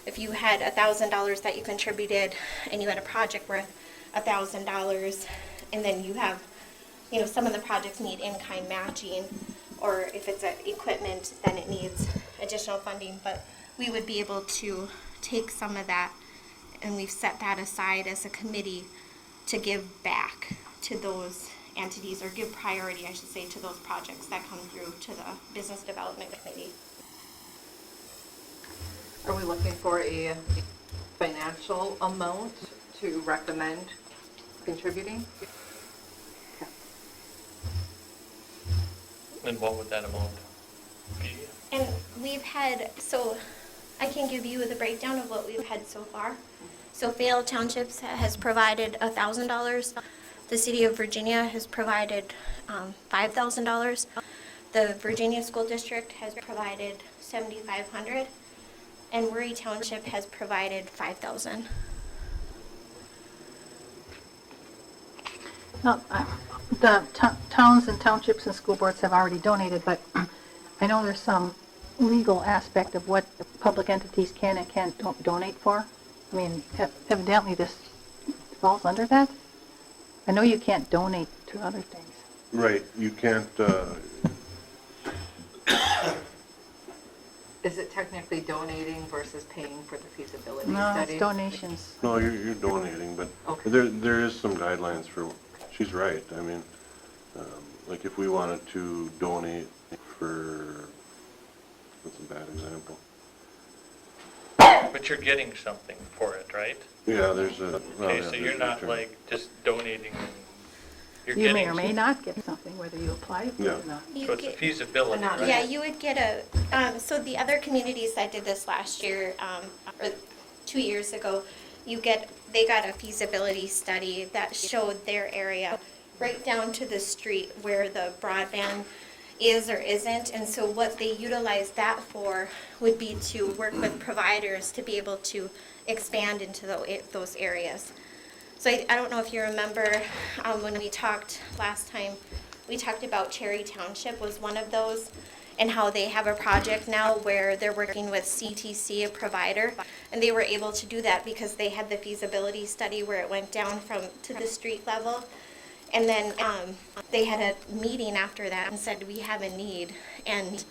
if you had $1,000 that you contributed and you had a project worth $1,000, and then you have, some of the projects need in-kind matching, or if it's equipment, then it needs additional funding, but we would be able to take some of that, and we've set that aside as a committee to give back to those entities, or give priority, I should say, to those projects that come through to the Business Development Committee. Are we looking for a financial amount to recommend contributing? And what would that amount be? And we've had, so I can give you the breakdown of what we've had so far. So Vale Townships has provided $1,000. The City of Virginia has provided $5,000. The Virginia School District has provided $7,500. And Murray Township has provided $5,000. Now, the towns and townships and school boards have already donated, but I know there's some legal aspect of what the public entities can and can't donate for? I mean, evidently this falls under that? I know you can't donate to other things. Right, you can't, Is it technically donating versus paying for the feasibility No, study? it's donations. no, you're donating, but Okay. there is some guidelines for, she's right. I mean, like if we wanted to donate for, what's a bad example? But you're getting something for it, right? Yeah, there's a. well, Okay, yeah, so there's you're a not term. like just donating, you're You may getting. or may not get something, whether you apply for it Yeah. or not. You So it's a get- feasibility, right? Yeah, you would get so the other communities that did this last year, or 2 years ago, they got a feasibility study that showed their area right down to the street where the broadband is or isn't. And so what they utilized that for would be to work with providers to be able to expand into those areas. So I don't know if you remember, when we talked last time, we talked about Cherry Township was one of those, and how they have a project now where they're working with CTC, a provider, and they were able to do that because they had the feasibility study where it went down to the street level. And then they had a meeting after that and said, we have a need. And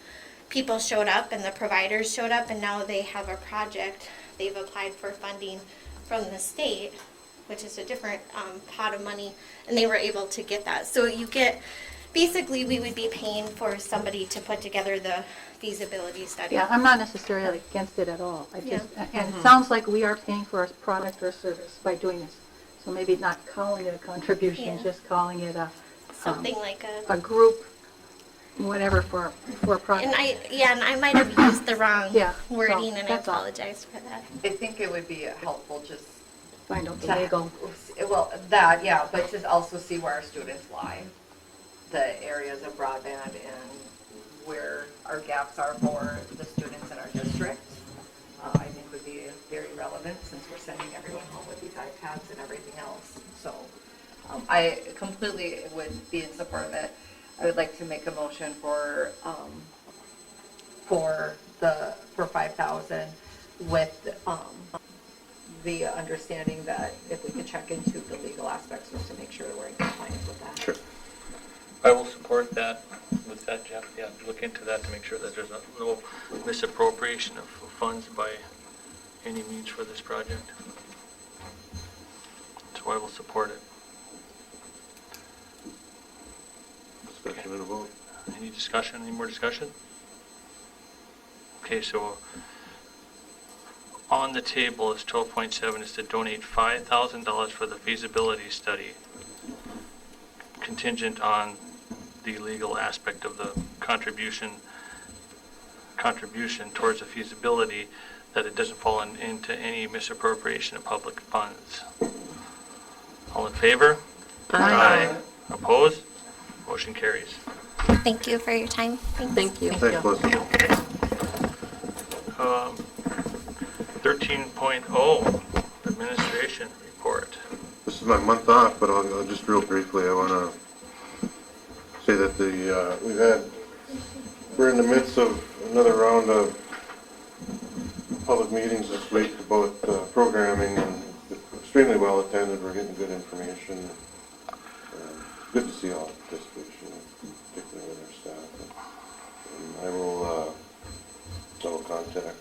people showed up and the providers showed up, and now they have a project. They've applied for funding from the state, which is a different pot of money, and they were able to get that. So you get, basically, we would be paying for somebody to put together the feasibility study. Yeah, I'm not necessarily against it at all. Yeah. And it sounds like we are paying for a product or service by doing this. So maybe not calling it a contribution, Yeah. just calling it Something like a, a group, whatever, for a product. and I might have used the wrong Yeah, so wording, and I that's all. apologize for that. I think it would be helpful just Find out the to, legal. well, that, yeah, but to also see where our students lie, the areas of broadband and where our gaps are for the students in our district. I think would be very relevant since we're sending everyone home with these iPads and everything else. So I completely would be in support of it. I would like to make a motion for 5,000 with the understanding that if we could check into the legal aspects just to make sure we're in compliance with that. Sure. I will support that with that, Jeff. Yeah, look into that to make sure that there's no misappropriation of funds by any means for this project. So I will support it. Discussion and a vote. Any discussion, any more discussion? Okay, so on the table is 12.7 is to donate $5,000 for the feasibility study, contingent on the legal aspect of the contribution towards the feasibility, that it doesn't fall into any misappropriation of public funds. All in favor? Aye. Opposed? Motion carries. Thank you for your time. Thanks. Thank you. Thanks, Melissa. 13.0, administration report. This is my month off, but I'll just real briefly, I want to say that we're in the midst of another round of public meetings this week about programming, and extremely well attended. We're getting good information. Good to see all the participation, particularly with our staff. And I will contact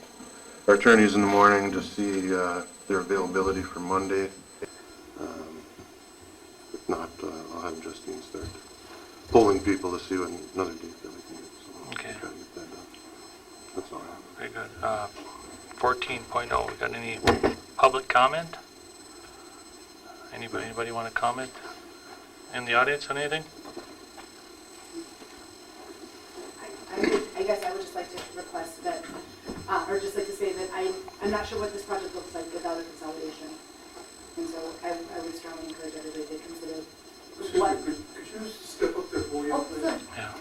our attorneys in the morning to see their availability for Monday. If not, I'll have Justine start polling people to see what another date that we can get. So Okay. I'll try to get that done. That's all I have. Very good. 14.0, we got any public comment? Anybody want to comment in the audience on anything? I guess I would just like to request that, or just like to say that I'm not sure what this project looks like without a consolidation. And so I would strongly encourage everybody to consider what. Could you step up there for you? Oh, sure. Yeah.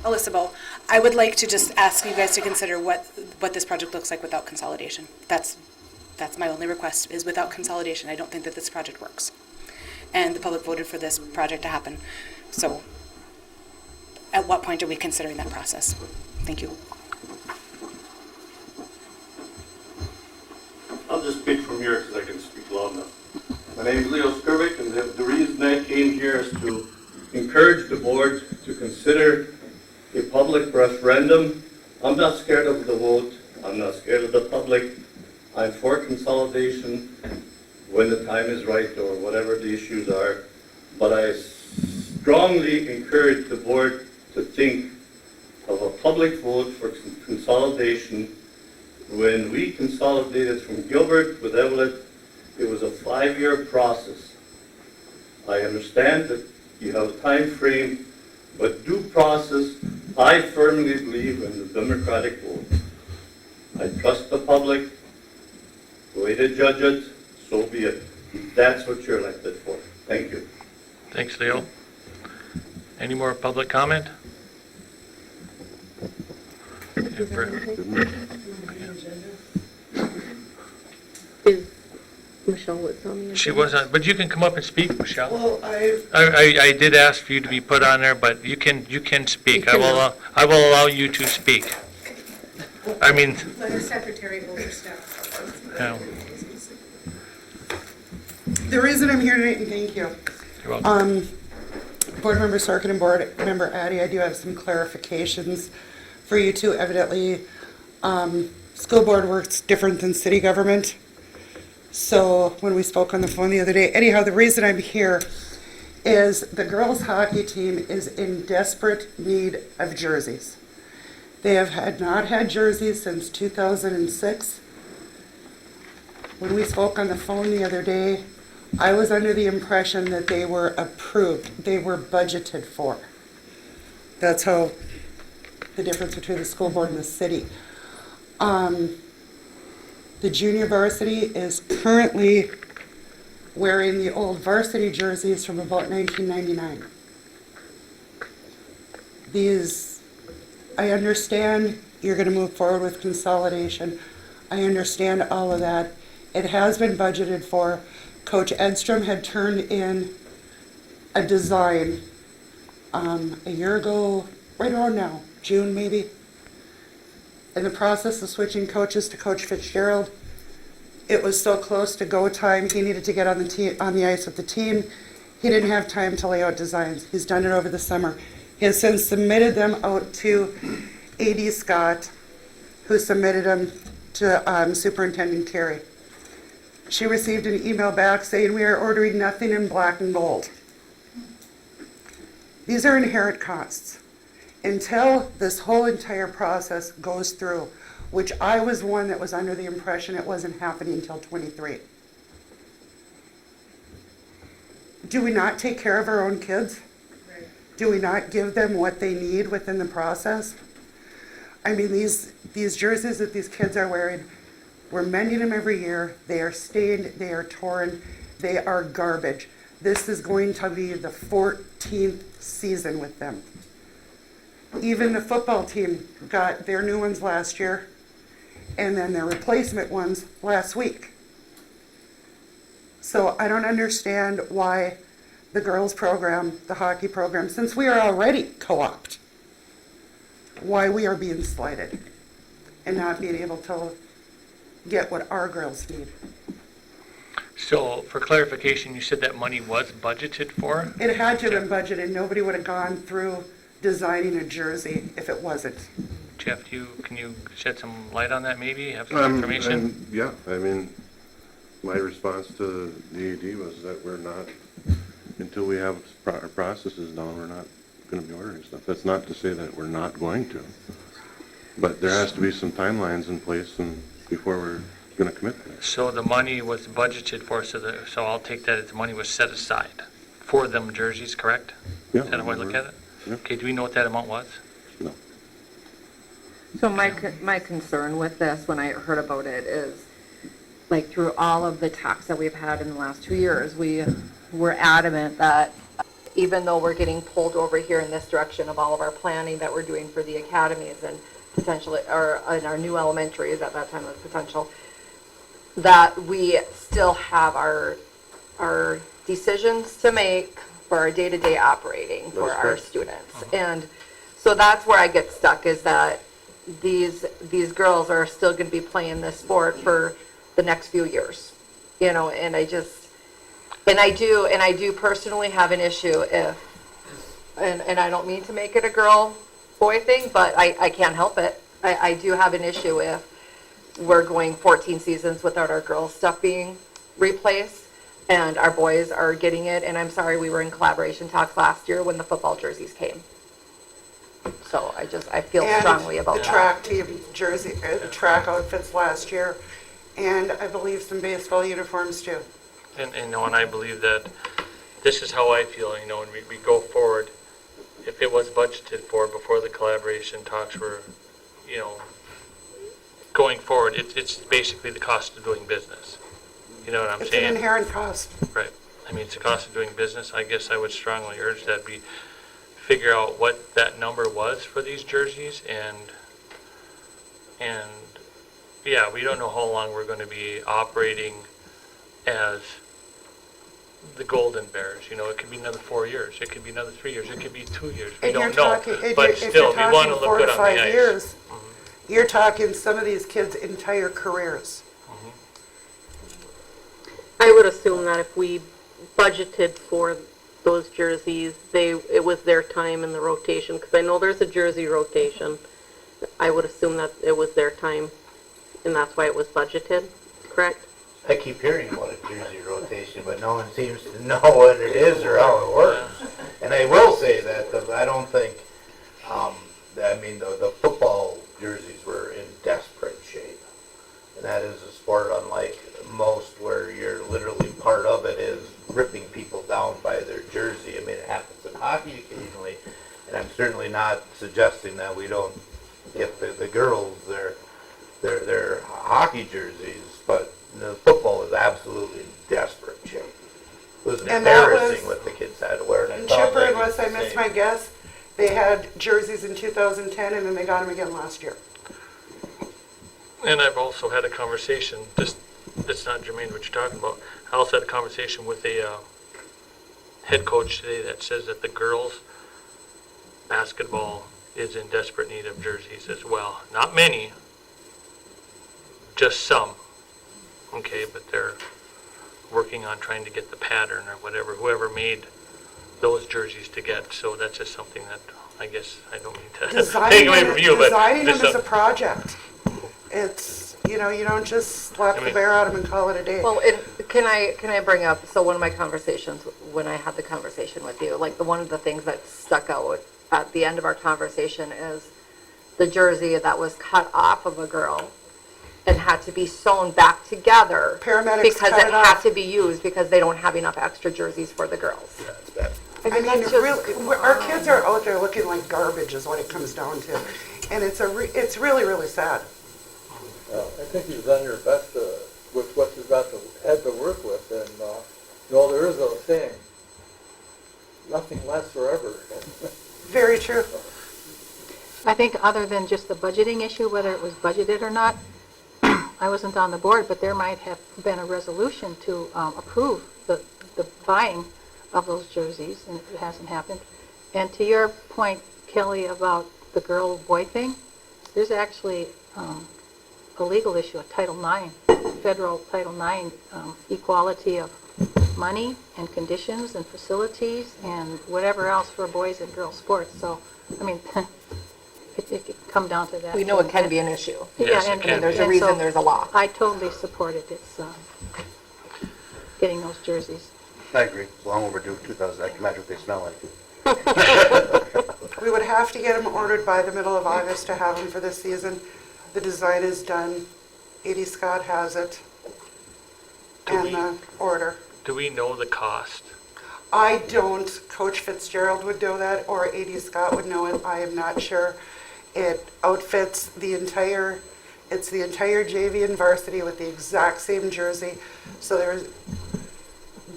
Alyssa Bowe, I would like to just ask you guys to consider what this project looks like without consolidation. That's my only request, is without consolidation. I don't think that this project works. And the public voted for this project to happen. So at what point are we considering that process? Thank you. I'll just speak from here because I can speak loud enough. My name is Leo Skirvik, and the reason I came here is to encourage the board to consider a public referendum. I'm not scared of the vote. I'm not scared of the public. I'm for consolidation when the time is right or whatever the issues are. But I strongly encourage the board to think of a public vote for consolidation. When we consolidated from Gilbert with Evelyn, it was a 5-year process. I understand that you have a time frame, but due process, I firmly believe in the democratic vote. I trust the public, the way they judge it, so be it. That's what you're elected for. Thank you. Thanks, Leo. Any more public comment? Is Michelle was on the agenda? She wasn't, but you can come up and speak, Michelle. Well, I did ask for you to be put on there, but you can speak. I will allow you to speak. I mean, Let our secretary overstep. yeah, The reason I'm here tonight, and thank you. you're welcome. Board Member Sorkin and Board Member Addy, I do have some clarifications for you two. Evidently, school board works different than city government. So when we spoke on the phone the other day, anyhow, the reason I'm here is the girls' hockey team is in desperate need of jerseys. They have not had jerseys since 2006. When we spoke on the phone the other day, I was under the impression that they were approved, they were budgeted for. That's how the difference between the school board and the city. The junior varsity is currently wearing the old varsity jerseys from about 1999. I understand you're going to move forward with consolidation. I understand all of that. It has been budgeted for. Coach Edstrom had turned in a design a year ago, right around now, June maybe. In the process of switching coaches to Coach Fitzgerald, it was so close to go time. He needed to get on the ice with the team. He didn't have time to lay out designs. He's done it over the summer. He has since submitted them out to A.D. Scott, who submitted them to Superintendent Carey. She received an email back saying, "We are ordering nothing in black and gold." These are inherent costs. Until this whole entire process goes through, which I was one that was under the impression it wasn't happening until 23. Do we not take care of our own kids? Do we not give them what they need within the process? I mean, these jerseys that these kids are wearing, we're mending them every year. They are stained, they are torn, they are garbage. This is going to be the 14th season with them. Even the football team got their new ones last year, and then their replacement ones last week. So I don't understand why the girls program, the hockey program, since we are already co-opted, why we are being slighted and not being able to get what our girls need. So for clarification, you said that money was budgeted for? It had to have been budgeted. Nobody would have gone through designing a jersey if it wasn't. Jeff, can you shed some light on that maybe? Have some information? Yeah, I mean, my response to the AD was that we're not, until we have our processes down, we're not going to be ordering stuff. That's not to say that we're not going to, but there has to be some timelines in place and before we're going to commit to that. So the money was budgeted for, so I'll take that as the money was set aside for them jerseys, correct? Yeah. Is that how I look at it? Yeah. Okay, do we know what that amount was? No. So my concern with this, when I heard about it, is like through all of the talks that we've had in the last 2 years, we were adamant that even though we're getting pulled over here in this direction of all of our planning that we're doing for the academies and potentially, or in our new elementaries at that time of potential, that we still have our decisions to make for our day-to-day operating for our students. And So that's where I get stuck, is that these girls are still gonna be playing this sport for the next few years. You know, and I do personally have an issue if, and I don't mean to make it a girl-boy thing, but I can't help it. I do have an issue if we're going 14 seasons without our girls' stuff being replaced, and our boys are getting it, and I'm sorry, we were in collaboration talks last year when the football jerseys came. So I feel strongly about And the that. track team jersey, track outfits last year, and I believe some baseball uniforms too. And, you know, and I believe that this is how I feel, you know, when we go forward, if it was budgeted for before the collaboration talks were, you know, going forward, it's basically the cost of doing business. You know what I'm It's an saying? inherent cost. Right. I mean, it's the cost of doing business. I guess I would strongly urge that we figure out what that number was for these jerseys, and yeah, we don't know how long we're going to be operating as the Golden Bears. You know, it could be another 4 years, it could be another 3 years, it could be 2 years. We And don't you're know. talking, But if still, you're we want to talking look 4 good to on the 5 ice. years, you're talking some of these kids' entire careers. I would assume that if we budgeted for those jerseys, it was their time in the rotation, because I know there's a jersey rotation. I would assume that it was their time, and that's why it was budgeted, correct? I keep hearing about a jersey rotation, but no one seems to know what it is or how it works. And I will say that I don't think, the football jerseys were in desperate shape. And that is a sport unlike most where you're literally part of it is ripping people down by their jersey. I mean, it happens in hockey occasionally, and I'm certainly not suggesting that we don't get the girls their hockey jerseys, but the football is absolutely in desperate shape. It was And that embarrassing was- what the kids had to wear. And I And felt Chipper, like unless I it's the missed same. my guess, they had jerseys in 2010, and then they got them again last year. And I've also had a conversation, it's not germane what you're talking about. I also had a conversation with a head coach today that says that the girls' basketball is in desperate need of jerseys as well. Not many, just some. Okay, but they're working on trying to get the pattern or whatever, whoever made those jerseys to get. So that's just something that I guess I don't mean to take away from you, but Designing them just is a project. It's, you don't just slap the bear at them and call it a day. Well, can I bring up, so one of my conversations, when I had the conversation with you, like one of the things that stuck out at the end of our conversation is the jersey that was cut off of a girl and had to be sewn back together. Paramedics because cut it it had off. to be used because they don't have enough extra jerseys for the girls. I mean, that's just really, our kids are out there looking like garbage is what it comes down to. And it's really, really sad. I think you've done your best with what you've had to work with, and, there is a saying, nothing lasts forever. Very true. I think other than just the budgeting issue, whether it was budgeted or not, I wasn't on the board, but there might have been a resolution to approve the buying of those jerseys, and it hasn't happened. And to your point, Kelly, about the girl-boy thing, there's actually a legal issue, a Title IX, federal Title IX, equality of money and conditions and facilities and whatever else for boys and girls sports. So, I mean, it could come down to that. We know it can be an issue. Yes, Yeah, it can There's be. a reason so there's a law. I totally support it. It's getting those jerseys. I agree. It's long overdue, 2000. I can imagine what they smell like. We would have to get them ordered by the middle of August to have them for this season. The design is done. A.D. Scott has it. And the order. do we know the cost? I don't. Coach Fitzgerald would know that, or A.D. Scott would know it. I am not sure. It outfits it's the entire JV and varsity with the exact same jersey. So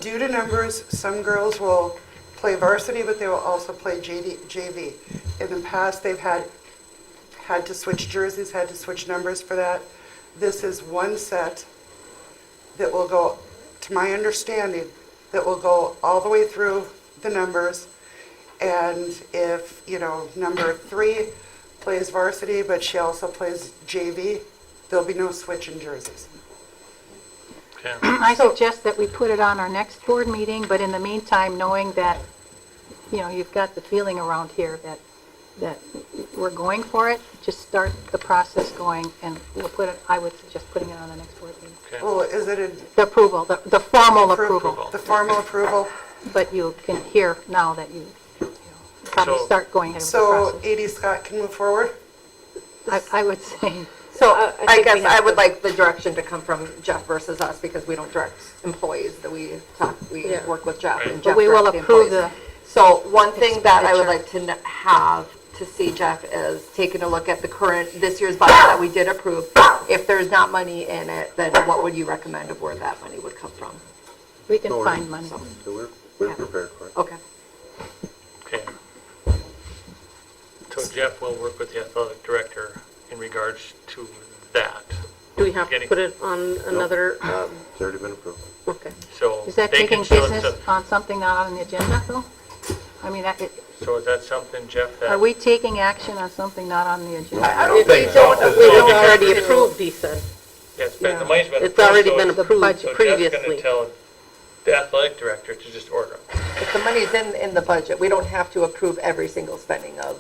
due to numbers, some girls will play varsity, but they will also play JV. In the past, they've had to switch jerseys, had to switch numbers for that. This is one set that will go, to my understanding, that will go all the way through the numbers, And if, number 3 plays varsity, but she also plays JV, there'll be no switch in jerseys. Okay. I suggest that we put it on our next board meeting, but in the meantime, knowing that, you've got the feeling around here that we're going for it, just start the process going, and we'll put it, I would suggest putting it on the next board meeting. Okay. Well, is it a The approval, the formal approval. the formal approval? But you can hear now that you probably So- start going ahead with the So process. AD Scott can move forward? I would say, So I I think we guess have I would to- like the direction to come from Jeff versus us, because we don't direct employees, that we Yeah. work with Jeff, and but Jeff we will directs the approve employees. the, So one thing that I would Expenditure. like to have to see, Jeff, is taking a look at this year's budget that we did approve. If there's not money in it, then what would you recommend of where that money would come from? we can No, find money. So we're prepared for it. Okay. Okay. So Jeff will work with the athletic director in regards to that. Do we have to Getting- put it on another, It's already been approved. okay. So Is that they can taking show- business on something not on the agenda, though? I mean, So is that something, Jeff, that? are we taking action on something not on the agenda? I don't If think we so. don't, 'cause we it's- don't already approved, he said. Yes, but the money's been. It's already approved, been so- approved So Jeff's previously. gonna tell the athletic director to just order them. If the money's in the budget, we don't have to approve every single spending of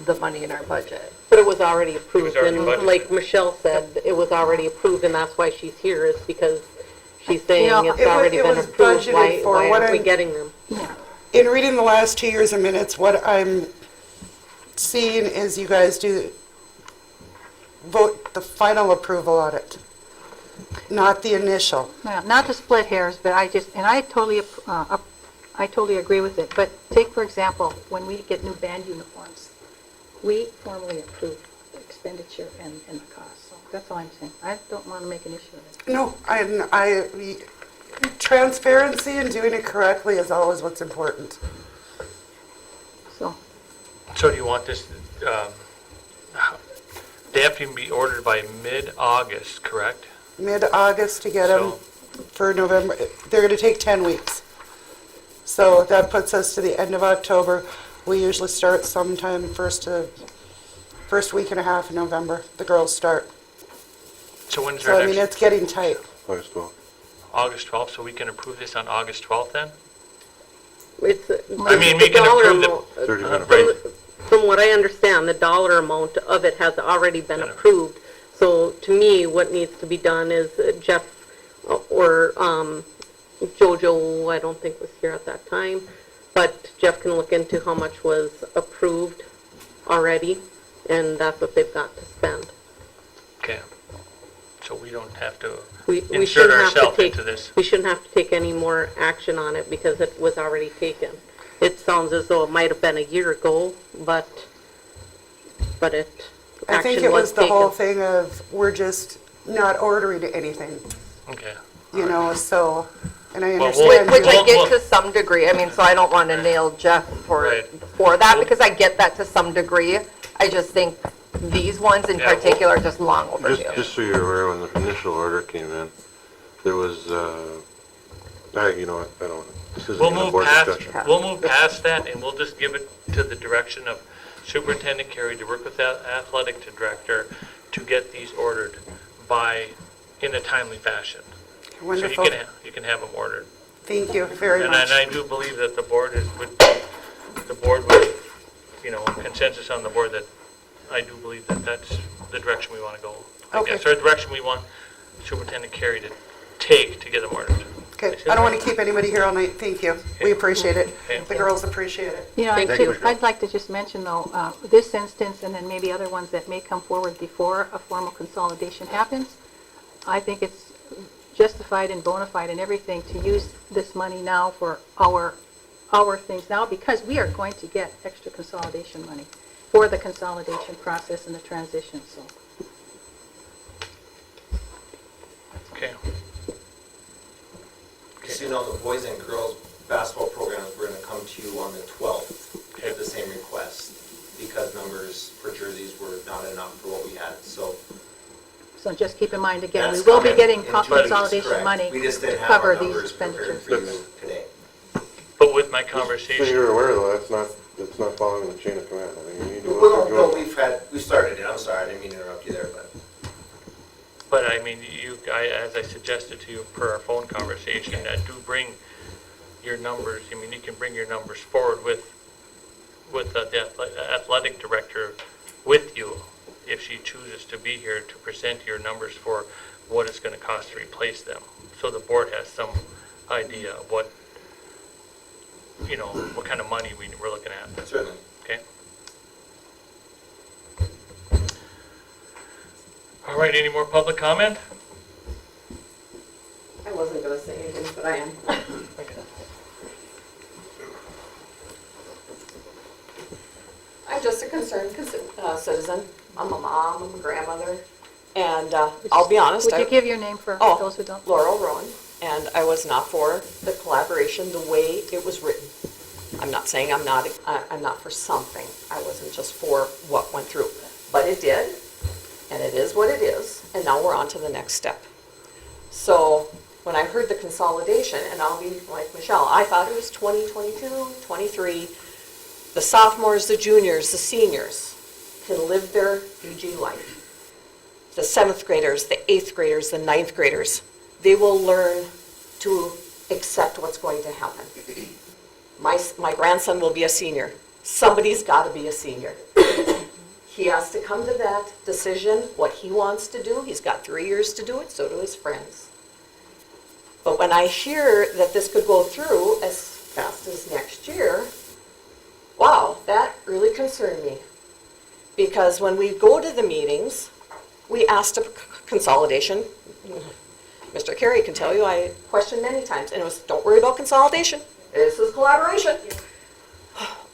the money in our budget. But it was already approved, already and budgeted. like Michelle said, it was already approved, and that's why she's here, is because she's saying know, it's it was- already it been was approved, budgeted for. why What aren't we I'm- getting them? Yeah. In reading the last 2 years of minutes, what I'm seeing is you guys vote the final approval on it, not the initial. Well, not to split hairs, but I totally agree with it. But take, for example, when we get new band uniforms, we formally approve the expenditure and the cost. So that's all I'm saying. I don't want to make an issue of it. No, transparency and doing it correctly is always what's important. So, So do you want this, they have to be ordered by mid-August, correct? Mid-August to get them So- for November. They're going to take 10 weeks. So that puts us to the end of October. We usually start sometime first week and a half in November. The girls start. So when's So our I mean, next, it's getting tight. August 12th. August 12th, so we can approve this on August 12th then? It's, I mean, we can approve the, 30 minutes. right, from what I understand, the dollar amount of it has already been Yeah. approved. So to me, what needs to be done is Jeff or Jojo, I don't think was here at that time, but Jeff can look into how much was approved already, and that's what they've got to spend. okay. So we don't have to We insert shouldn't have to ourselves take, into this. we shouldn't have to take any more action on it because it was already taken. It sounds as though it might have been a year ago, but it, I think action it was was the whole taken. thing of we're just not ordering anything, Okay. so, and I Well, understand. Which I Well, get well- to some degree. I mean, so I don't want to nail Jeff Right. for that, because I get that to some degree. I just think these ones in Yeah, well- particular are just long overdue. Just so you're aware, when the initial order came in, there was, you know what, I don't, this isn't We'll even a move board past, discussion. we'll move past that, and we'll just give it to the direction of Superintendent Carey to work with that athletic director to get these ordered in a timely fashion. Wonderful. So you can have them ordered. Thank you very And much. I do believe that the board would, consensus on the board that I do believe that that's the direction we want to go. I Okay. guess, or the direction we want Superintendent Carey to take to get them ordered. Okay, I don't want to keep anybody here all night. Thank you. We appreciate it. Okay. The girls appreciate it. I'd like to just mention though, this instance and then maybe other ones that may come forward before a formal consolidation happens, I think it's justified and bona fide and everything to use this money now for our things now, because we are going to get extra consolidation money for the consolidation process and the transition, so. Okay. Just so you know, the boys and girls basketball programs, we're going to come to you on the 12th with the same request, because numbers for jerseys were not enough for what we had, so. So just keep in mind again, we That's will be coming getting in 2 weeks, consolidation correct. money We just to didn't have cover our these numbers prepared expenditures. for you today. But with my So conversation. you're aware though, it's not following the chain of command. I mean, you need to Well, look no, at we started it, I'm sorry, I didn't mean to interrupt you there, but. But I mean, as I suggested to you per our phone conversation, that do bring your numbers, I mean, you can bring your numbers forward with the athletic director with you, if she chooses to be here to present your numbers for what it's gonna cost to replace them. So the board has some idea of what, what kind of money we're looking at, Certainly. okay? All right, any more public comment? I wasn't gonna say anything, but I am. I'm just a concerned citizen. I'm a mom, I'm a grandmother, and I'll be honest. Would you give your name for Oh, those who don't? Laurel Rowan, and I was not for the collaboration the way it was written. I'm not saying I'm not for something. I wasn't just for what went through, but it did, and it is what it is, and now we're on to the next step. So when I heard the consolidation, and I'll be like Michelle, I thought it was 2022, 23. The sophomores, the juniors, the seniors can live their EG life. The 7th graders, the 8th graders, the 9th graders, they will learn to accept what's going to happen. My grandson will be a senior. Somebody's got to be a senior. He has to come to that decision, what he wants to do. He's got 3 years to do it, so do his friends. But when I hear that this could go through as fast as next year, wow, that really concerned me. Because when we go to the meetings, we asked a consolidation. Mr. Carey can tell you, I questioned many times, and it was, don't worry about consolidation. This is collaboration.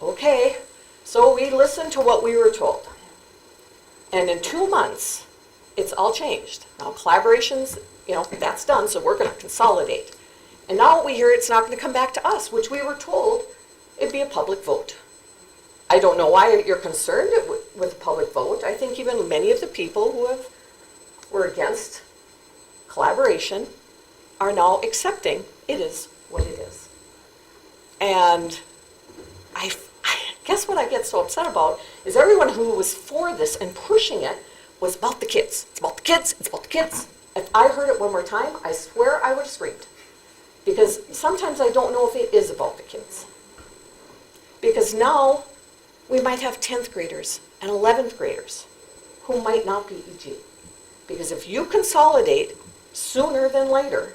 Okay, so we listened to what we were told. And in 2 months, it's all changed. Now collaborations, that's done, so we're gonna consolidate. And now we hear it's not gonna come back to us, which we were told it'd be a public vote. I don't know why you're concerned with a public vote. I think even many of the people who were against collaboration are now accepting it is what it is. And I guess what I get so upset about is everyone who was for this and pushing it was about the kids. It's about the kids, it's about the kids. If I heard it one more time, I swear I would have screamed. Because sometimes I don't know if it is about the kids. Because now we might have 10th graders and 11th graders who might not be EG. Because if you consolidate sooner than later,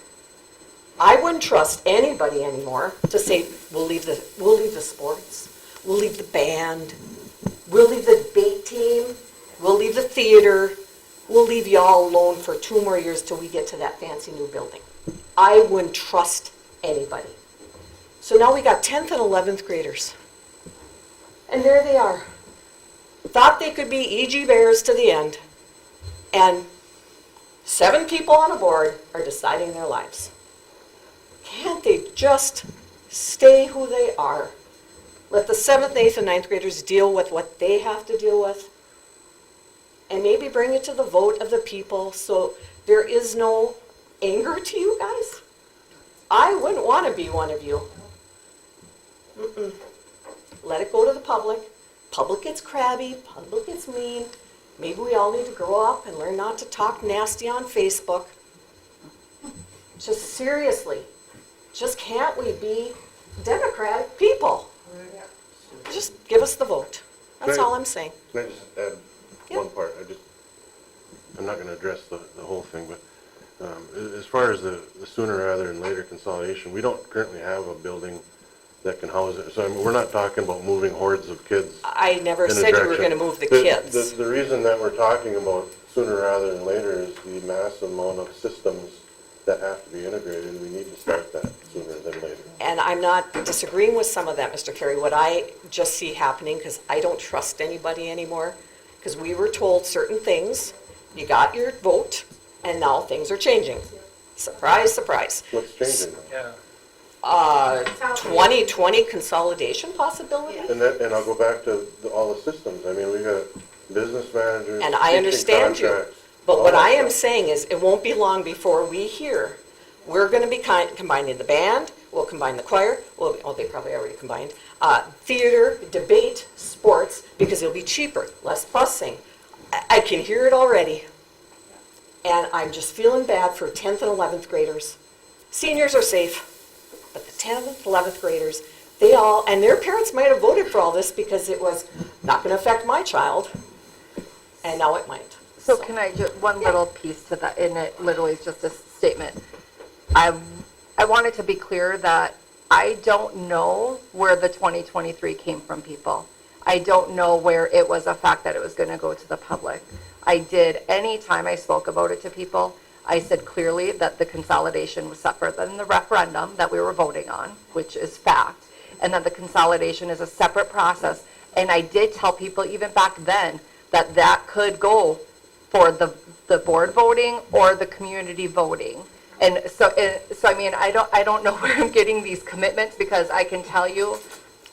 I wouldn't trust anybody anymore to say, we'll leave the sports, we'll leave the band, we'll leave the debate team, we'll leave the theater, we'll leave y'all alone for 2 more years till we get to that fancy new building. I wouldn't trust anybody. So now we got 10th and 11th graders. And there they are. Thought they could be EG Bears to the end. And 7 people on a board are deciding their lives. Can't they just stay who they are? Let the 7th, 8th, and 9th graders deal with what they have to deal with. And maybe bring it to the vote of the people so there is no anger to you guys. I wouldn't want to be one of you. Let it go to the public. Public gets crabby, public gets mean. Maybe we all need to grow up and learn not to talk nasty on Facebook. Just seriously, just can't we be democratic people? Just give us the vote. That's all I'm saying. Can I just add one part? I'm not going to address the whole thing, but as far as the sooner rather than later consolidation, we don't currently have a building that can house it. So I mean, we're not talking about moving hordes of kids. I never said you were going to move the kids. The reason that we're talking about sooner rather than later is the massive amount of systems that have to be integrated, and we need to start that sooner than later. And I'm not disagreeing with some of that, Mr. Carey. What I just see happening, because I don't trust anybody anymore, because we were told certain things, you got your vote, and now things are changing. Surprise, surprise. What's changing? Yeah. 2020 consolidation possibility? And I'll go back to all the systems. I mean, we got business managers, And I teaching understand you. contracts, But all what that I am stuff. saying is, it won't be long before we hear we're going to be combining the band, we'll combine the choir, well, they probably already combined, theater, debate, sports, because it'll be cheaper, less busing. I can hear it already. And I'm just feeling bad for 10th and 11th graders. Seniors are safe, but the 10th, 11th graders, they all, and their parents might have voted for all this because it was not going to affect my child, and now it might. So can I just, one little piece to that, and it literally is just a statement. I wanted to be clear that I don't know where the 2023 came from, people. I don't know where it was a fact that it was going to go to the public. I did, anytime I spoke about it to people, I said clearly that the consolidation was separate than the referendum that we were voting on, which is fact, and that the consolidation is a separate process. And I did tell people even back then that that could go for the board voting or the community voting. And so I mean, I don't know where I'm getting these commitments, because I can tell you,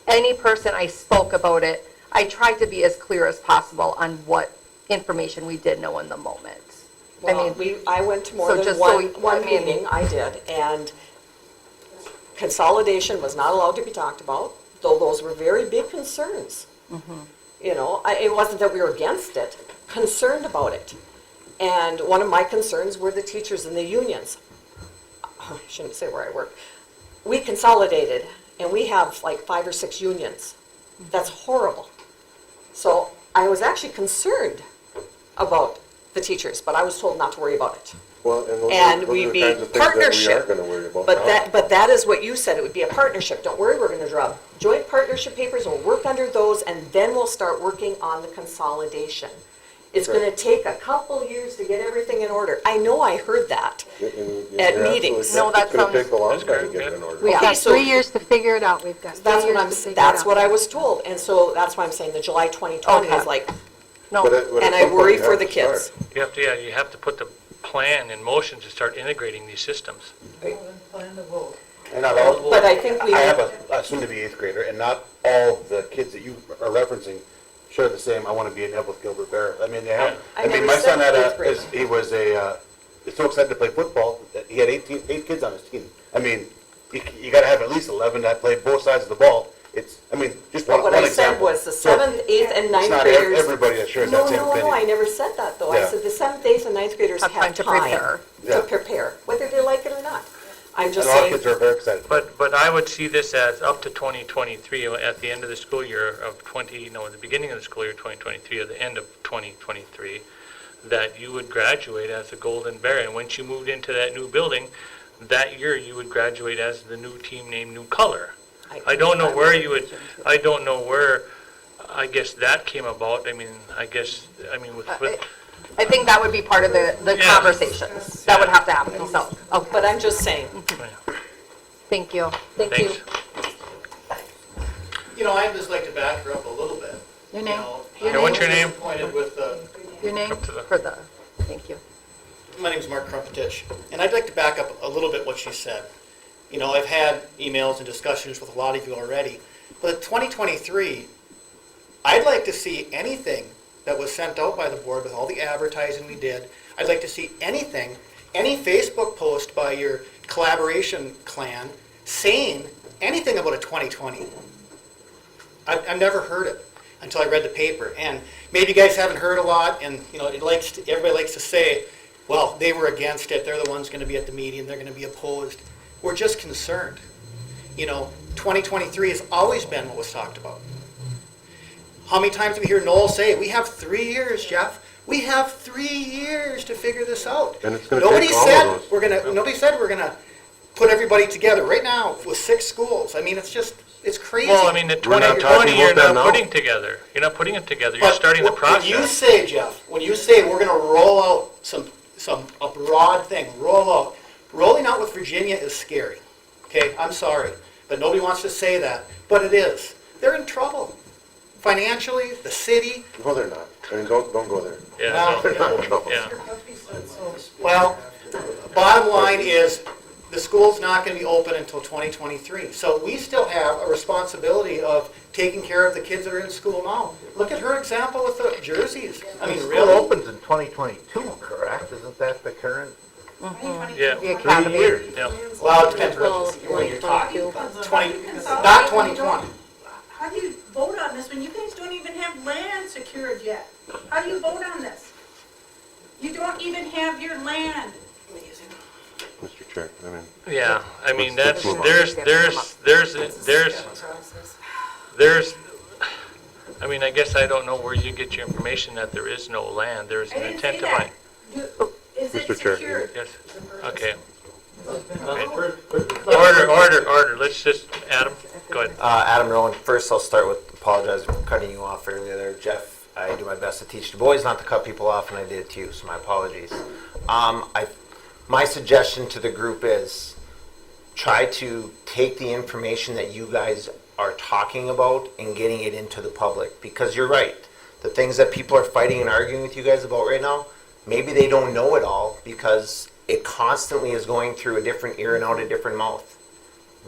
any person I spoke about it, I tried to be as clear as possible on what information we did know in the moment. Well, I went to more So than just one meeting, I did, and consolidation was not allowed to be talked about, though those were very big concerns. You know, it wasn't that we were against it, concerned about it. And one of my concerns were the teachers and the unions. I shouldn't say where I work. We consolidated, and we have like 5 or 6 unions. That's horrible. So I was actually concerned about the teachers, but I was told not to worry about it. Well, And those we'd are the be kinds of things that we partnership. are gonna worry about. But that is what you said, it would be a partnership. Don't worry, we're gonna draw joint partnership papers, we'll work under those, and then we'll start working on the consolidation. It's gonna take a couple years to get everything in order. I know I heard that at meetings. No, that It's gonna sounds- take a long time to get it in order. We've Okay, got so- 3 years to figure it out. We've got 3 That's years what to figure it out. that's what I was told, and so that's why I'm saying the July 2020 is Okay. like, No, and I worry for the kids. You have to put the plan in motion to start integrating these systems. And not all, But I think we. I have a soon-to-be 8th grader, and not all the kids that you are referencing share the same, I want to be in Evelyn Gilbert Bear. I mean, they have, I I mean, never my son said had eighth grade. he was so excited to play football, that he had 8 kids on his team. I mean, you gotta have at least 11 that play both sides of the ball. It's, I mean, just one What example. I said was the 7th, 8th, and 9th It's not graders. everybody that shares that same opinion. No, I never said that, though. I Yeah. said the 7th, 8th, and 9th graders Have have time to time prepare. to Yeah. prepare, whether they like it or not. I'm And just a lot of saying, kids are very excited. But I would see this as up to 2023, at the end of the school year of the beginning of the school year 2023, or the end of 2023, that you would graduate as a Golden Bear. And once you moved into that new building, that year you would graduate as the new team name, new color. I don't know where you would, I don't know where, I guess that came about. With I think that would be part of the Yeah. conversations that would have to happen, so, okay, but I'm just saying, thank you. thank you. Thanks. You know, I'd just like to back her up a little bit. Your You name? know, Your I'm name? What's your name? disappointed with Your name? For the, thank you. my name's Mark Krumpetich, and I'd like to back up a little bit what she said. You know, I've had emails and discussions with a lot of you already, but 2023, I'd like to see anything that was sent out by the board with all the advertising we did. I'd like to see anything, any Facebook post by your collaboration clan saying anything about a 2020. I've never heard it until I read the paper. And maybe you guys haven't heard a lot, and you know, everybody likes to say, well, they were against it, they're the ones going to be at the meeting, they're going to be opposed. We're just concerned. You know, 2023 has always been what was talked about. How many times do we hear Noel say, we have 3 years, Jeff. We have 3 years to figure this out. And it's gonna take all of those. Nobody said we're gonna put everybody together right now with 6 schools. I mean, it's crazy. Well, the We're not 2020, talking you're about that not now. putting together. You're not putting it together. You're But starting the When you process. say, Jeff, when you say we're gonna roll out a broad thing, rolling out with Virginia is scary. Okay, I'm sorry, but nobody wants to say that, but it is. They're in trouble. Financially, the city. No, they're not. I mean, don't go there. Yeah, They're not in trouble. yeah. Well, bottom line is, the school's not going to be open until 2023. So we still have a responsibility of taking care of the kids that are in school now. Look at her example with the jerseys. I mean, School really? opens in 2022, correct? Isn't that the current? Yeah. The academy. Yeah. Well, it depends Well, when you're talking. 2022. Not 2020. How do you vote on this when you guys don't even have land secured yet? How do you vote on this? You don't even have your land. Mr. Chair, I mean, Yeah, I mean, Let's that's, move on. there's, I mean, I guess I don't know where you get your information that there is no land, there's I an didn't intent say to that. buy. Is it Mr. Chair. secured? Yes, okay. Order, let's just, Adam, go ahead. Adam Rowan, first I'll start with apologize for cutting you off earlier there. Jeff, I do my best to teach the boys not to cut people off, and I did too, so my apologies. My suggestion to the group is try to take the information that you guys are talking about and getting it into the public, because you're right. The things that people are fighting and arguing with you guys about right now, maybe they don't know it all because it constantly is going through a different ear and out a different mouth.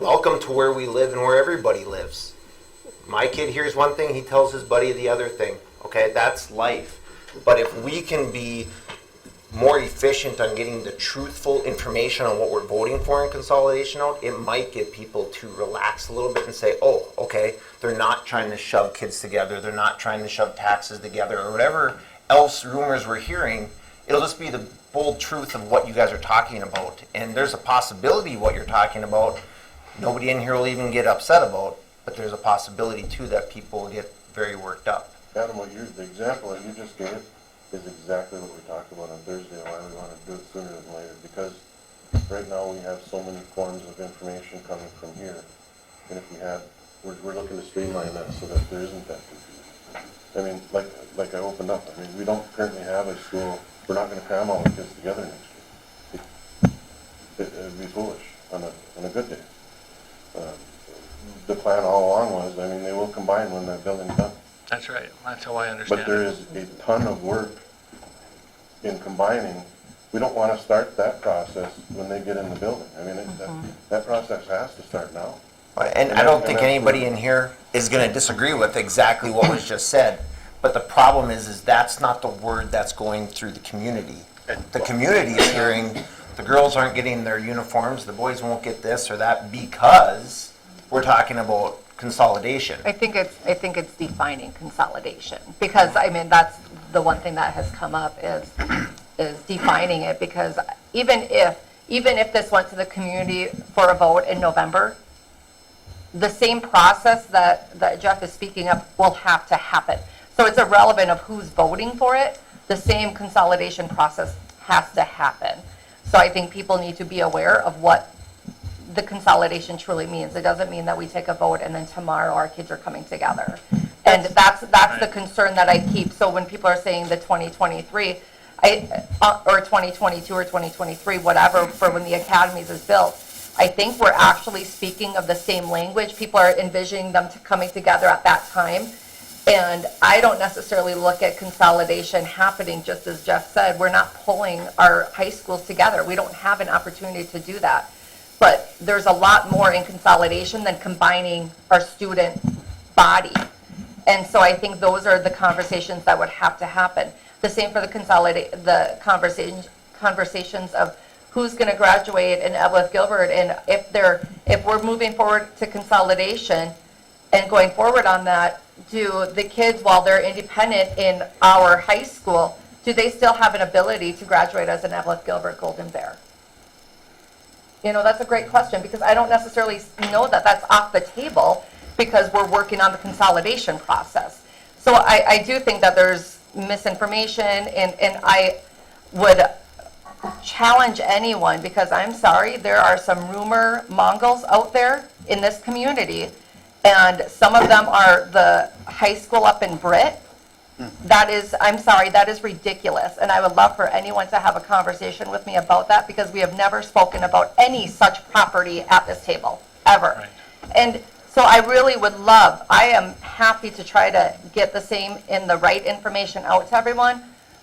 Welcome to where we live and where everybody lives. My kid hears one thing, he tells his buddy the other thing. Okay, that's life. But if we can be more efficient on getting the truthful information on what we're voting for in consolidation out, it might get people to relax a little bit and say, oh, okay, they're not trying to shove kids together, they're not trying to shove taxes together, or whatever else rumors we're hearing. It'll just be the bold truth of what you guys are talking about. And there's a possibility what you're talking about, nobody in here will even get upset about, but there's a possibility too that people will get very worked up. Adam, the example that you just gave is exactly what we talked about on Thursday, why we want to do it sooner than later, because right now we have so many forms of information coming from here, and if we had, we're looking to streamline that so that there isn't that confusion. I mean, like I opened up, I mean, we don't currently have a school, we're not going to cram all the kids together next year. It'd be foolish on a good day. The plan all along was, I mean, they will combine when that building's done. That's right, that's how I understand But there it. is a ton of work in combining. We don't want to start that process when they get in the building. I mean, that process has to start now. And I don't think anybody in here is going to disagree with exactly what was just said. But the problem is that's not the word that's going through the community. The community is hearing the girls aren't getting their uniforms, the boys won't get this or that because we're talking about consolidation. I think it's defining consolidation, because I mean that's the one thing that has come up is defining it, because even if this went to the community for a vote in November, the same process that Jeff is speaking of will have to happen. So it's irrelevant of who's voting for it, the same consolidation process has to happen. So I think people need to be aware of what the consolidation truly means. It doesn't mean that we take a vote and then tomorrow our kids are coming together. And that's the concern that I keep. So when people are saying the 2023, or 2022 or 2023, whatever, for when the academies is built, I think we're actually speaking of the same language. People are envisioning them coming together at that time. And I don't necessarily look at consolidation happening, just as Jeff said. We're not pulling our high schools together. We don't have an opportunity to do that. But there's a lot more in consolidation than combining our student body. And so I think those are the conversations that would have to happen. The same for the conversations of who's going to graduate in Evelyn Gilbert, and if we're moving forward to consolidation and going forward on that, do the kids, while they're independent in our high school, do they still have an ability to graduate as an Evelyn Gilbert Golden Bear? You know, that's a great question, because I don't necessarily know that that's off the table because we're working on the consolidation process. So I do think that there's misinformation, and I would challenge anyone, because I'm sorry, there are some rumor mongers out there in this community, and some of them are the high school up in Britt. That is, I'm sorry, that is ridiculous, and I would love for anyone to have a conversation with me about that, because we have never spoken about any such property at this table, ever. Right. And so I really would love, I am happy to try to get the same and the right information out to everyone,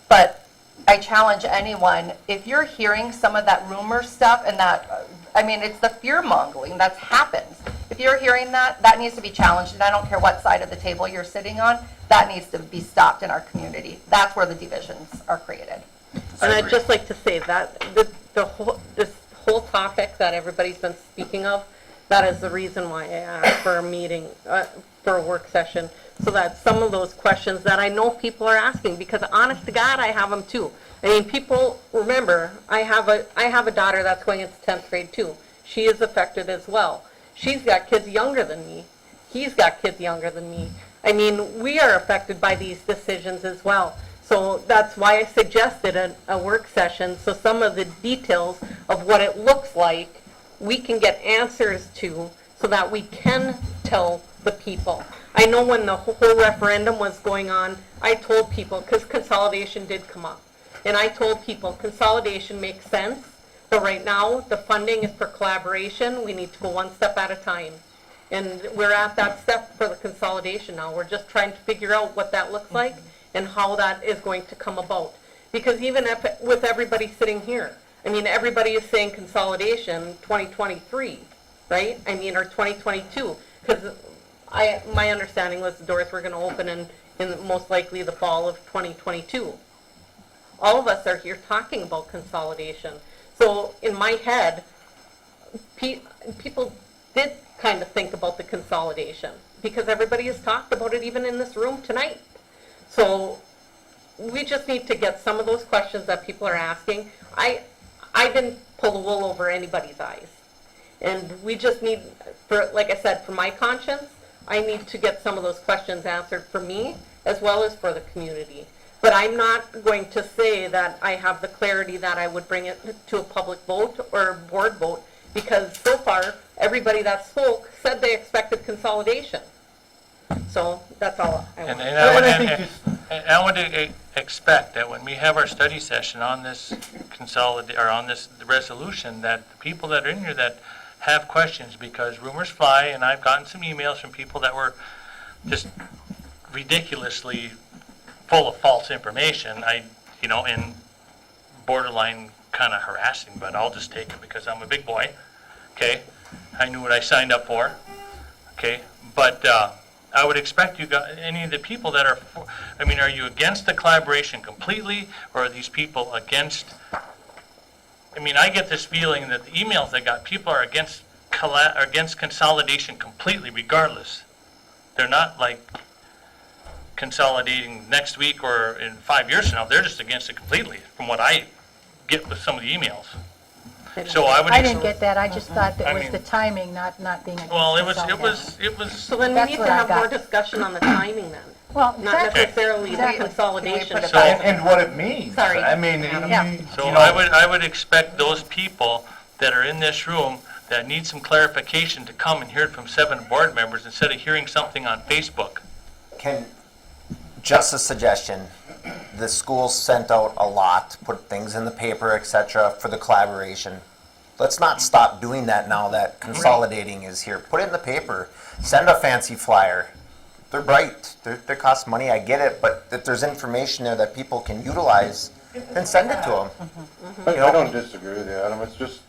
but I challenge anyone, if you're hearing some of that rumor stuff and that, I mean, it's the fear-mongering that happens. If you're hearing that, that needs to be challenged, and I don't care what side of the table you're sitting on, that needs to be stopped in our community. That's where the divisions are created. And I'd just like to say that this whole topic that everybody's been speaking of, that is the reason why I asked for a meeting, for a work session, so that some of those questions that I know people are asking, because honest to God, I have them too. I mean, people, remember, I have a daughter that's going into 10th grade too. She is affected as well. She's got kids younger than me. He's got kids younger than me. I mean, we are affected by these decisions as well. So that's why I suggested a work session, so some of the details of what it looks like, we can get answers to, so that we can tell the people. I know when the whole referendum was going on, I told people, because consolidation did come up, and I told people consolidation makes sense, but right now the funding is for collaboration. We need to go one step at a time. And we're at that step for the consolidation now. We're just trying to figure out what that looks like and how that is going to come about. Because even if, with everybody sitting here, I mean, everybody is saying consolidation 2023, right? I mean, or 2022, because my understanding was the doors were going to open in most likely the fall of 2022. All of us are here talking about consolidation. So in my head, people did kind of think about the consolidation, because everybody has talked about it even in this room tonight. So we just need to get some of those questions that people are asking. I didn't pull the wool over anybody's eyes. And we just need, for, like I said, for my conscience, I need to get some of those questions answered for me as well as for the community. But I'm not going to say that I have the clarity that I would bring it to a public vote or board vote, because so far, everybody that spoke said they expected consolidation. So that's all I want. And I would expect that when we have our study session on this on this resolution, that the people that are in here that have questions, because rumors fly, and I've gotten some emails from people that were just ridiculously full of false information, and borderline kind of harassing, but I'll just take it because I'm a big boy, okay? I knew what I signed up for, okay? But I would expect you guys, any of the people that are, are you against the collaboration completely, or are these people against, I get this feeling that the emails I got, people are against consolidation completely regardless. They're not like consolidating next week or in 5 years from now. They're just against it completely, from what I get with some of the emails. So I didn't get that, I just thought that was the timing, not being against well, it was. So then we need to have more discussion on the timing then. Well, not necessarily the consolidation. And what it means. Sorry. So I would expect those people that are in this room that need some clarification to come and hear it from 7 board members instead of hearing something on Facebook. Just a suggestion, the schools sent out a lot, put things in the paper, etc., for the collaboration. Let's not stop doing that now that consolidating is here. Put it in the paper, send a fancy flyer. They're bright, they cost money, I get it, but if there's information there that people can utilize, then send it to them. I don't disagree with you, Adam, it's just,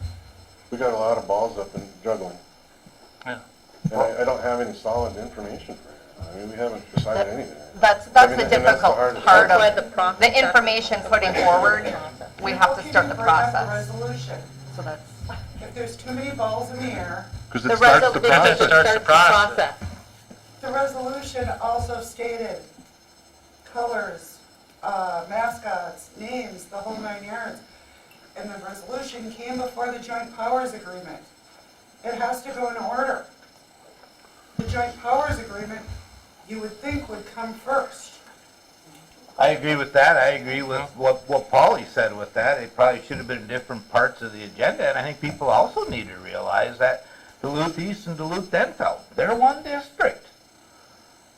we got a lot of balls up and juggling. Yeah. And I don't have any solid information for you. We haven't decided anything. That's the difficult part of the information putting forward. We have to start the process. Resolution. So that's. If there's too many balls in the air. Because it starts the process. It starts the process. The resolution also stated colors, mascots, names, the whole 9 yards. And the resolution came before the joint powers agreement. It has to go in order. The joint powers agreement, you would think, would come first. I agree with that. I agree with what Paulie said with that. It probably should have been different parts of the agenda, and I think people also need to realize that Duluth East and Duluth Denfeld, they're one district.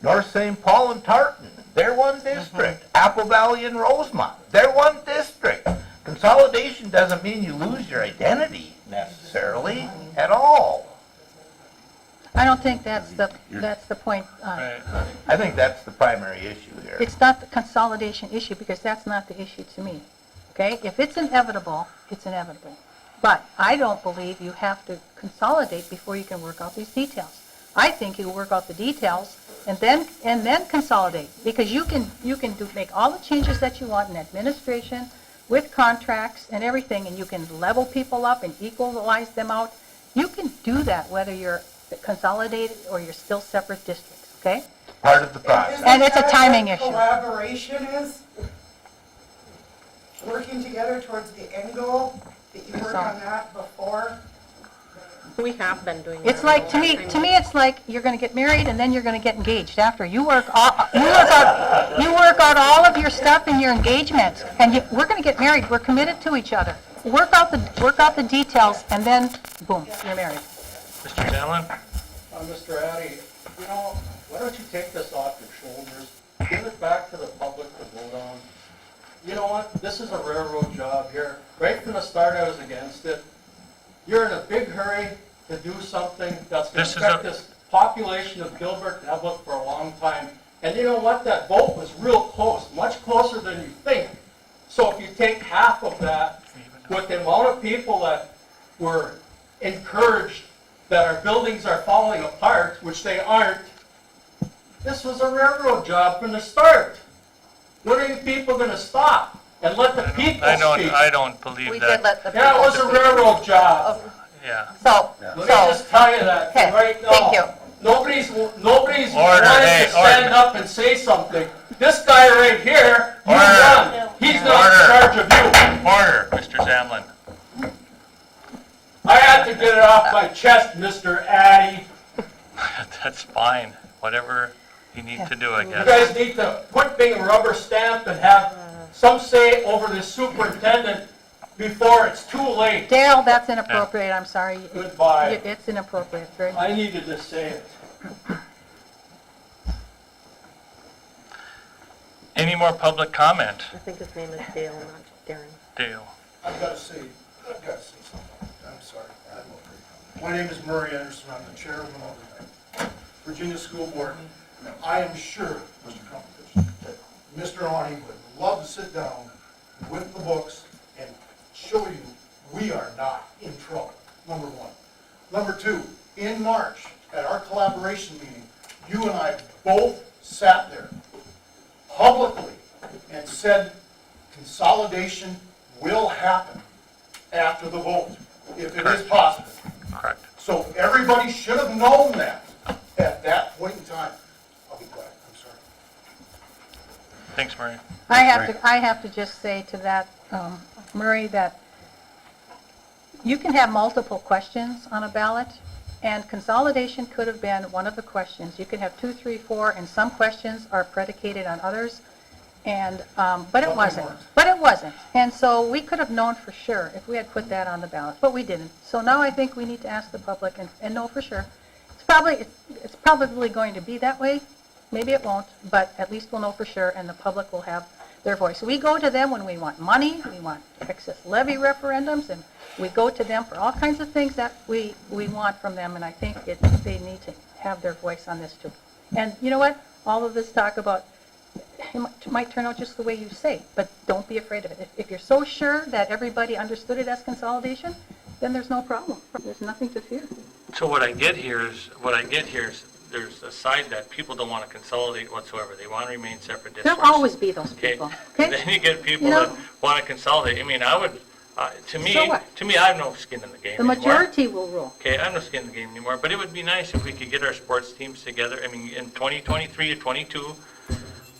North St. Paul and Tartan, they're one district. Apple Valley and Rosemont, they're one district. Consolidation doesn't mean you lose your identity necessarily at all. I don't think that's the point. I think that's the primary issue here. It's not the consolidation issue, because that's not the issue to me. Okay? If it's inevitable, it's inevitable. But I don't believe you have to consolidate before you can work out these details. I think you work out the details and then consolidate, because you can make all the changes that you want in administration, with contracts and everything, and you can level people up and equalize them out. You can do that whether you're consolidated or you're still separate districts, okay? Part of the process. And it's a timing issue. Collaboration is working together towards the end goal, that you work on that before. We have been doing that. It's like, to me, it's like you're gonna get married and then you're gonna get engaged after. You work out all of your stuff in your engagement, and we're gonna get married, we're committed to each other. Work out the details, and then, boom, you're married. Mr. Sandlin? Mr. Addy, you know, why don't you take this off your shoulders, give it back to the public to vote on? You know what, this is a railroad job here. Right from the start, I was against it. You're in a big hurry to do something that's going to affect this population of Gilbert and Evelyn for a long time. And you know what, that vote was real close, much closer than you think. So if you take half of that, with the amount of people that were encouraged that our buildings are falling apart, which they aren't, this was a railroad job from the start. When are you people going to stop and let the people speak? I don't believe We that. did let the people. Yeah, it was a railroad job. Yeah. So, Let me just tell you that Okay, right now. thank you. Nobody's Order, wanting hey, to stand order. up and say something. This guy right here, you Order. run. He's not in Order. charge of you. Order, Mr. Sandlin. I had to get it off my chest, Mr. Addy. That's fine. Whatever you need to do, I You guess. guys need to quit being rubber stamped and have some say over the superintendent before it's too late. Dale, that's inappropriate, I'm sorry. Goodbye. It's inappropriate, very. I needed to say it. Any more public comment? I think his name is Dale, not Darren. Dale. I've got to say something. I'm sorry. My name is Murray Anderson. I'm the chair of the Virginia School Board. I am sure, Mr. Crumpetich, that Mr. Lonnie would love to sit down with the books and show you we are not in trouble, number one. Number two, in March, at our collaboration meeting, you and I both sat there publicly and said consolidation will happen after the vote, if it is possible. Correct. So everybody should have known that at that point in time. I'll be quiet, I'm sorry. Thanks, Murray. I have to just say to that, Murray, that you can have multiple questions on a ballot, and consolidation could have been one of the questions. You could have 2, 3, 4, and some questions are predicated on others, and, but it wasn't. But it wasn't. And so we could have known for sure if we had put that on the ballot, but we didn't. So now I think we need to ask the public and know for sure. It's probably going to be that way. Maybe it won't, but at least we'll know for sure, and the public will have their voice. We go to them when we want money, we want excess levy referendums, and we go to them for all kinds of things that we want from them, and I think they need to have their voice on this too. And you know what? All of this talk about, it might turn out just the way you say, but don't be afraid of it. If you're so sure that everybody understood it as consolidation, then there's no problem. There's nothing to fear. So what I get here is there's a side that people don't want to consolidate whatsoever. They want to remain separate districts. There'll always be those Okay. people. And then you get people that want to consolidate. I mean, I would, to me, So what? I have no skin in the game The anymore. majority will rule. Okay, I have no skin in the game anymore, but it would be nice if we could get our sports teams together. I mean, in 2023 or 22,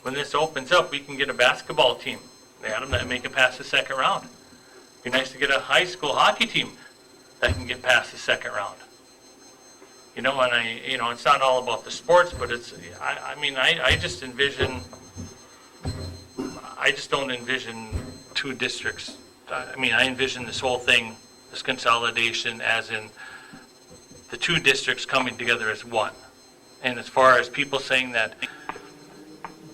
when this opens up, we can get a basketball team. They had them that make it past the second round. Be nice to get a high school hockey team that can get past the second round. You know, and it's not all about the sports, but I just don't envision two districts. I envision this whole thing, this consolidation, as in the two districts coming together as one. And as far as people saying that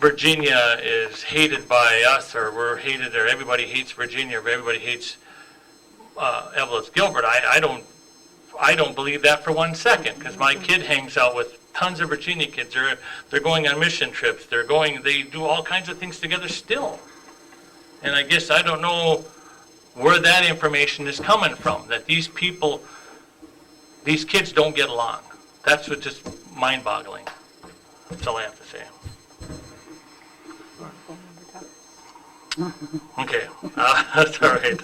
Virginia is hated by us, or we're hated, or everybody hates Virginia, or everybody hates Evelyn Gilbert, I don't believe that for 1 second, because my kid hangs out with tons of Virginia kids. They're going on mission trips. They do all kinds of things together still. And I guess I don't know where that information is coming from, that these kids don't get along. That's what just mind-boggling. That's all I have to say. Okay, that's all right.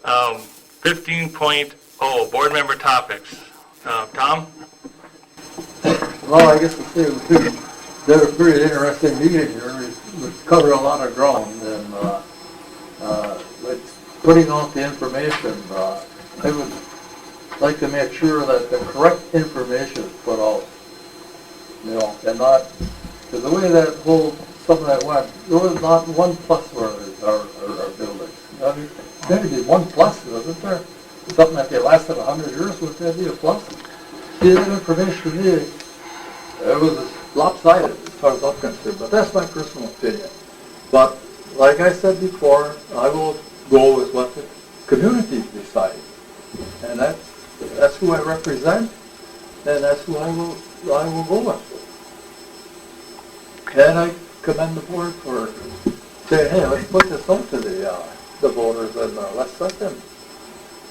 15.0, board member topics. Tom? Well, I guess we did a pretty interesting meeting here. We covered a lot of ground and, like, putting out the information, I would like to make sure that the correct information is put out. You know, and not, because the way that whole, some of that went, there was not one plus for our buildings. I mean, maybe be one plus, wasn't there? Something that they lasted 100 years, would that be a plus? See, that information to me, it was lopsided as far as I'm concerned, but that's my personal opinion. But like I said before, I will go with what the community decides. And that's who I represent, and that's who I will go with. And I commend the board for saying, hey, let's put this out to the voters and let's let them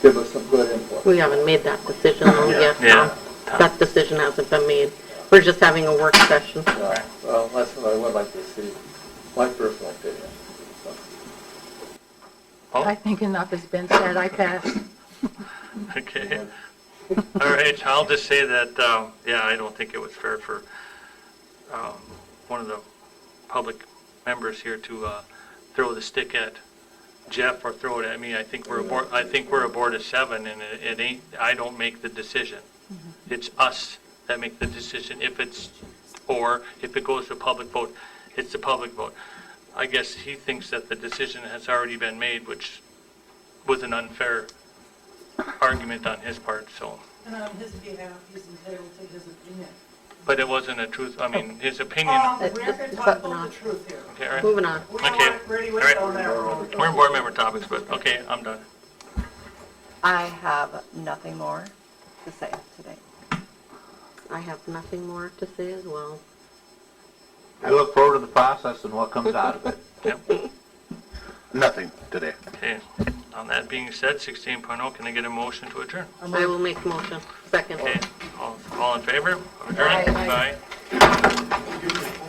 give us some good input. We haven't made that decision though yet. Yeah. That decision hasn't been made. We're just having a work session. Well, that's what I would like to see, my personal opinion. I think enough has been said, I pass. Okay. All right, I'll just say that, yeah, I don't think it was fair for one of the public members here to throw the stick at Jeff or throw it at me. I think we're a board of 7, and it ain't, I don't make the decision. It's us that make the decision. If it goes to public vote, it's the public vote. I guess he thinks that the decision has already been made, which was an unfair argument on his part, so. And on his behalf, he's entitled to his opinion. But it wasn't a truth, I mean, his opinion. We're not gonna talk about the truth here. Okay, all right. Moving on. We don't Okay. want Brady All Wade right. down that road. We're in board member topics, but, okay, I'm done. I have nothing more to say today. I have nothing more to say as well. I look forward to the process and what comes out of it. Yep. Nothing today. Okay, on that being said, 16.0, can I get a motion to adjourn? I will make the motion. Second. Okay, all in favor of adjourning? Aye. Aye.